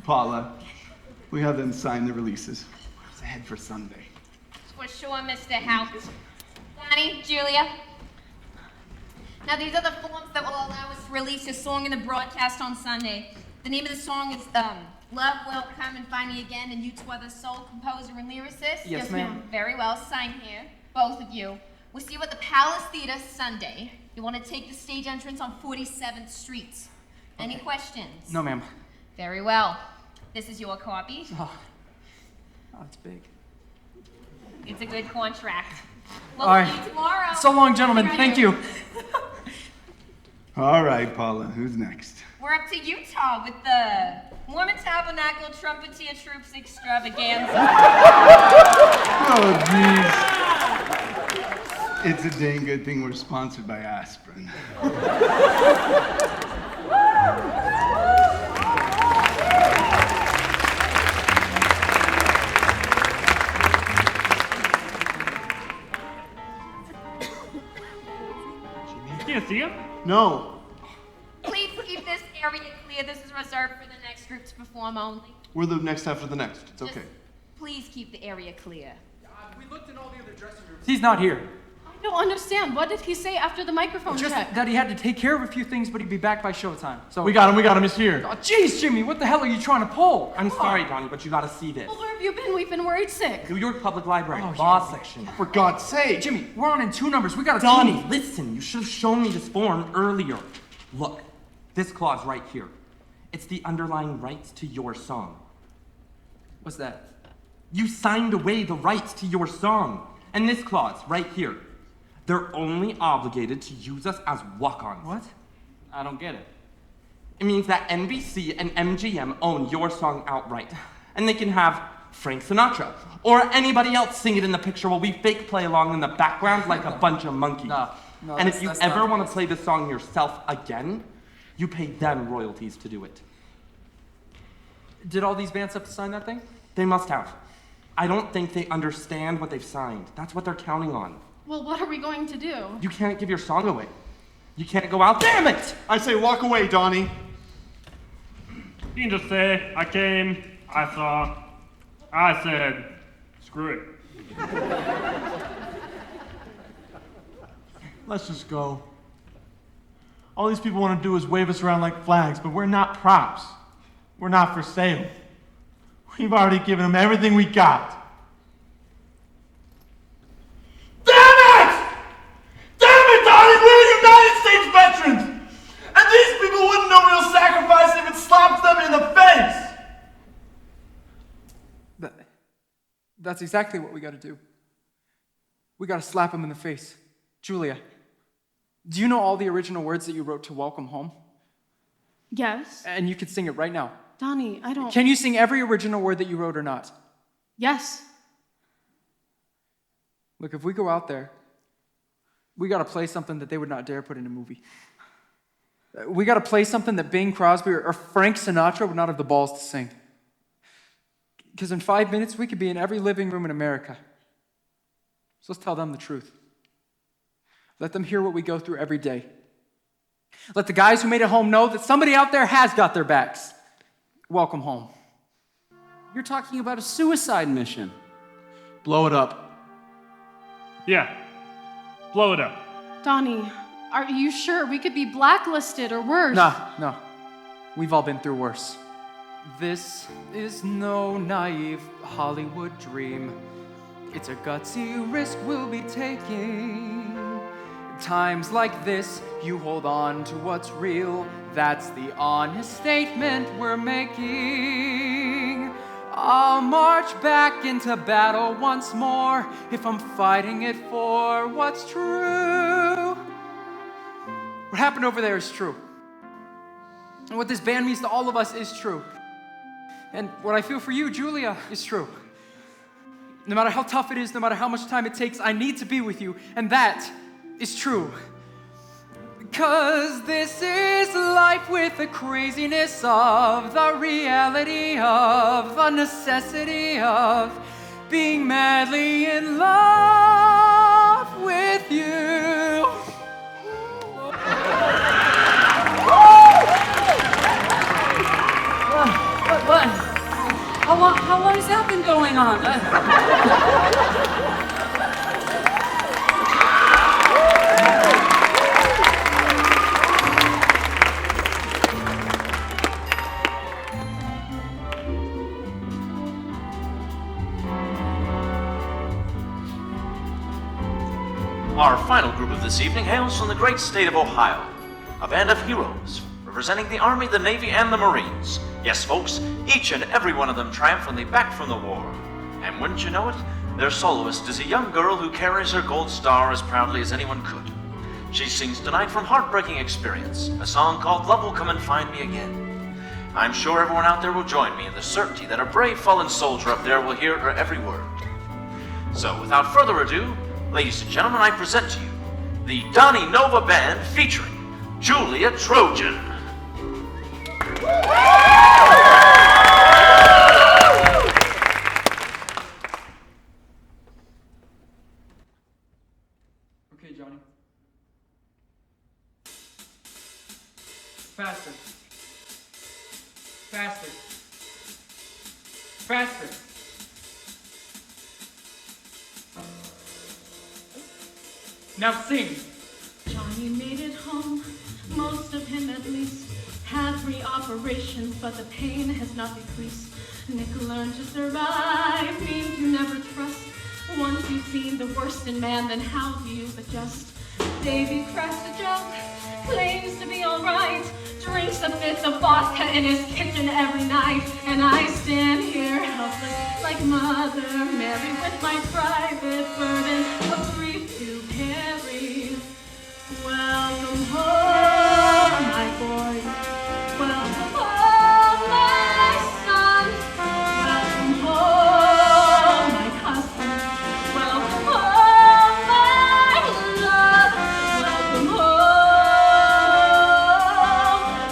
Paula, we have them sign the releases. What's ahead for Sunday? For sure, Mr. House. Donnie, Julia. Now, these are the forms that will allow us to release your song in the broadcast on Sunday. The name of the song is Love Will Come and Find Me Again, and you two are the sole composer and lyricist? Yes, ma'am. Very well, sign here, both of you. We'll see you at the Palace Theater Sunday. You want to take the stage entrance on 47th Street. Any questions? No, ma'am. Very well. This is your copy. Oh, it's big. It's a good contract. We'll All see right. you tomorrow. So long, gentlemen. Thank you. All right, Paula, who's next? We're up to Utah with the Mormon Tabernacle Trumpeter Troops Extravaganza. Oh, jeez. It's a dang good thing we're sponsored by aspirin. Can't see him? No. Please keep this area clear. This is reserved for the next group to perform only. We're the next after the next. It's Just okay. Please keep the area clear. We looked in all the other dressing rooms. He's not here. I don't understand. What did he say after the microphone Just check? that he had to take care of a few things, but he'd be back by showtime. So We got him, he's here. Oh, jeez, Jimmy, what the hell are you trying to pull? I'm sorry, Donnie, but you gotta see this. Well, where have you been? We've been worried sick. New York Public Library, Oh, law yeah. section. For God's sake. Jimmy, we're on in 2 numbers. We gotta Donnie, listen, you should have shown me this form earlier. Look, this clause right here. It's the underlying rights to your song. What's that? You signed away the rights to your song. And this clause right here. They're only obligated to use us as walk-ons. What? I don't get it. It means that NBC and MGM own your song outright. And they can have Frank Sinatra or anybody else sing it in the picture while we fake play along in the background like a bunch of monkeys. No, and if you that's ever not- want to play the song yourself again, you pay them royalties to do it. Did all these bands have to sign that thing? They must have. I don't think they understand what they've signed. That's what they're counting on. Well, what are we going to do? You can't give your song away. You can't go out. Damn it! I say walk away, Donnie. You can just say, I came, I saw, I said, screw it. Let's just go. All these people want to do is wave us around like flags, but we're not props. We're not for sale. We've already given them everything we got. Veterans! And these people wouldn't know real sacrifice if it slapped them in the face! That's exactly what we gotta do. We gotta slap him in the face. Julia, do you know all the original words that you wrote to Welcome Home? Yes. And you could sing it right now. Donnie, I don't... Can you sing every original word that you wrote or not? Yes. Look, if we go out there, we gotta play something that they would not dare put in a movie. We gotta play something that Bing Crosby or Frank Sinatra would not have the balls to sing. Because in 5 minutes, we could be in every living room in America. So let's tell them the truth. Let them hear what we go through every day. Let the guys who made it home know that somebody out there has got their backs. Welcome home. You're talking about a suicide mission. Blow it up. Yeah, blow it up. Donnie, are you sure? We could be blacklisted or worse. No. We've all been through worse. This is no naive Hollywood dream. It's a gutsy risk we'll be taking. Times like this, you hold on to what's real. That's the honest statement we're making. I'll march back into battle once more if I'm fighting it for what's true. What happened over there is true. And what this band means to all of us is true. And what I feel for you, Julia, is true. No matter how tough it is, no matter how much time it takes, I need to be with you, and that is true. Because this is life with the craziness of the reality of the necessity of being madly in love with you. What? How long has that been going on? Our final group of this evening hails from the great state of Ohio, a band of heroes representing the Army, the Navy, and the Marines. Yes, folks, each and every one of them triumphantly back from the war. And wouldn't you know it, their soloist is a young girl who carries her gold star as proudly as anyone could. She sings tonight from Heartbreaking Experience, a song called Love Will Come and Find Me Again. I'm sure everyone out there will join me in the certainty that a brave fallen soldier up there will hear her every word. So, without further ado, ladies and gentlemen, I present to you the Donnie Nova Band featuring Julia Trojan. Okay, Johnny. Faster. Faster. Faster. Now sing. Johnny made it home, most of him at least. Had 3 operations, but the pain has not decreased. Nick learned to survive, means you never trust. Once you've seen the worst in man, then how do you adjust? Davy cracks a joke, claims to be alright. Drinks a fifth of vodka in his kitchen every night. And I stand here helpless like Mother Mary with my private burden of grief to carry. Welcome home, my boy. Welcome home, my son. Welcome home, my husband. Welcome home, my love. Welcome home.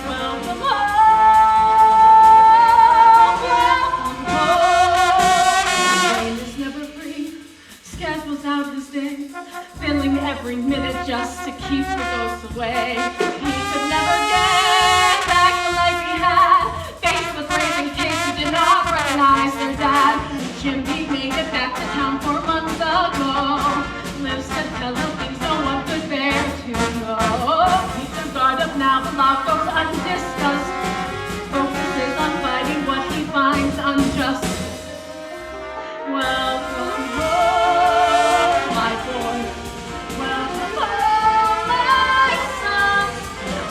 Welcome home. Welcome home. Rain is never free. Schedules out his day, filling every minute just to keep the ghosts away. He could never get back the life he had, faced with raising kids who did not recognize their dad. Jimmy made it back to town 4 months ago. Lives to tell him things no one could bear to know. Keeps his guard up now, the law goes undiscussed. Focuses on fighting what he finds unjust. Welcome home, my boy. Welcome home, my son.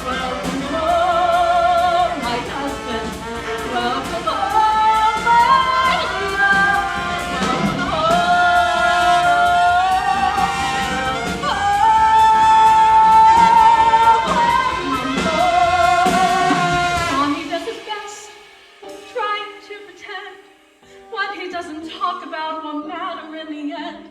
Welcome home, my husband. Welcome home, my love. Welcome home. Johnny does his best, trying to pretend what he doesn't talk about won't matter in the end.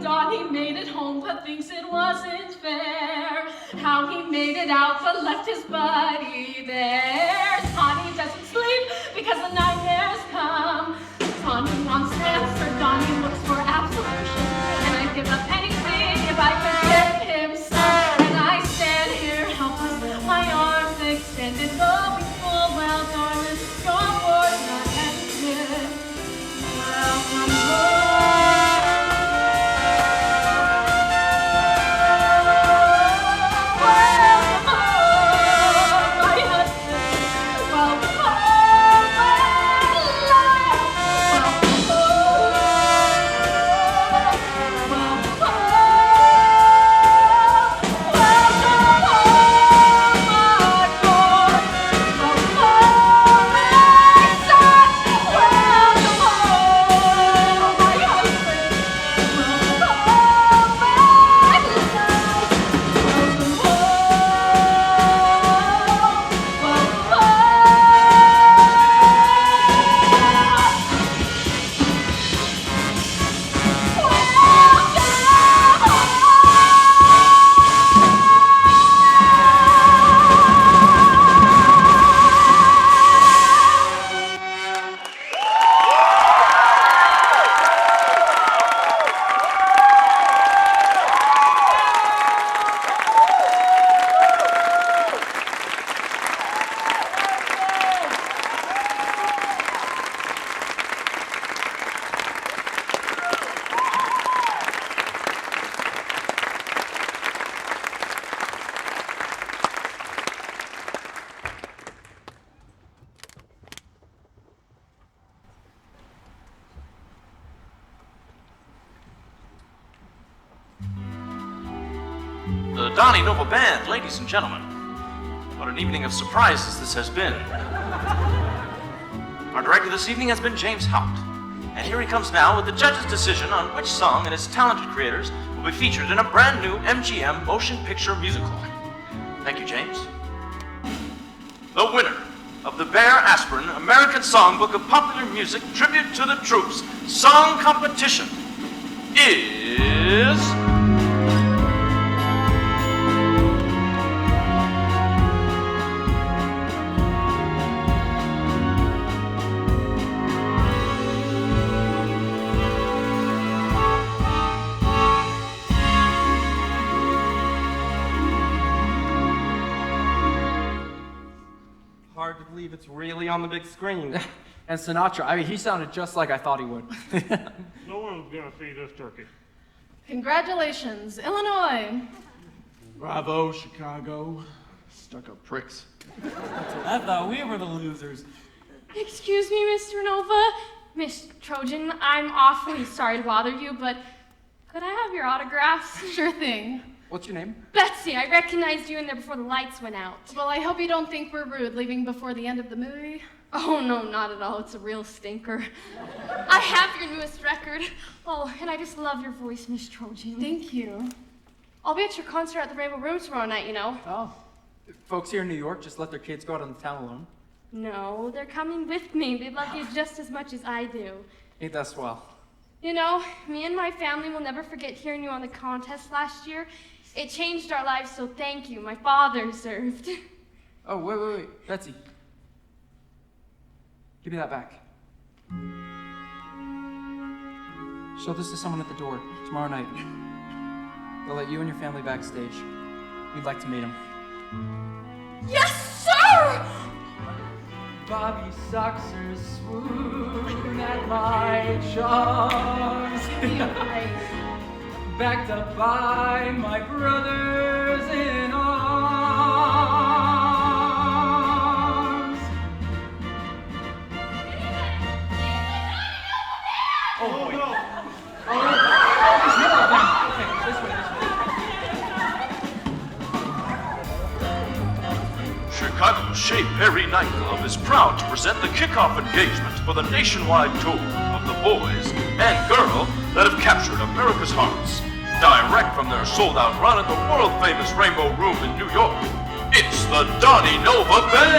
Donnie made it home but thinks it wasn't fair. How he made it out but left his buddy there. Donnie doesn't sleep because the nightmares come. Donnie wants an answer, Donnie looks for absolution. And I'd give up anything if I could get him some. And I stand here helpless, my arms extended, knowing full well, darling, your war's not ended. Welcome home. The Donnie Noble Band, ladies and gentlemen. What an evening of surprises this has been. Our director this evening has been James Houpt. And here he comes now with the judge's decision on which song and its talented creators will be featured in a brand new MGM motion picture musical. Thank you, James. The winner of the Bear Aspirin American Songbook of Popular Music Tribute to the Troops Song Competition is... Hard to believe it's really on the big screen. And Sinatra, I mean, he sounded just like I thought he would. No one's gonna see this turkey. Congratulations, Illinois. Bravo, Chicago. Stuck-up pricks. I thought we were the losers. Excuse me, Mr. Nova. Miss Trojan, I'm awfully sorry to bother you, but could I have your autographs? Sure thing. What's your name? Betsy, I recognized you in there before the lights went out. Well, I hope you don't think we're rude leaving before the end of the movie. Oh, no, not at all. It's a real stinker. I have your newest record. Oh, and I just love your voice, Miss Trojan. Thank you. I'll be at your concert at the Rainbow Room tomorrow night, you know. Oh. Folks here in New York just let their kids go out on the town alone. No, they're coming with me. They love you just as much as I do. Ain't that swell? You know, me and my family will never forget hearing you on the contest last year. It changed our lives, so thank you. My father served. Oh, wait. Betsy. Give me that back. Show this to someone at the door tomorrow night. They'll let you and your family backstage. We'd like to meet them. Yes, sir! Bobby Soxer swoon at my charms. Backed up by my brothers in arms. Oh boy. There's more of them. Okay, this way. Chicago's Chez Perry nightclub is proud to present the kickoff engagement for the nationwide tour of the boys and girl that have captured America's hearts. Direct from their sold-out run at the world-famous Rainbow Room in New York, it's the Donnie Nova Band.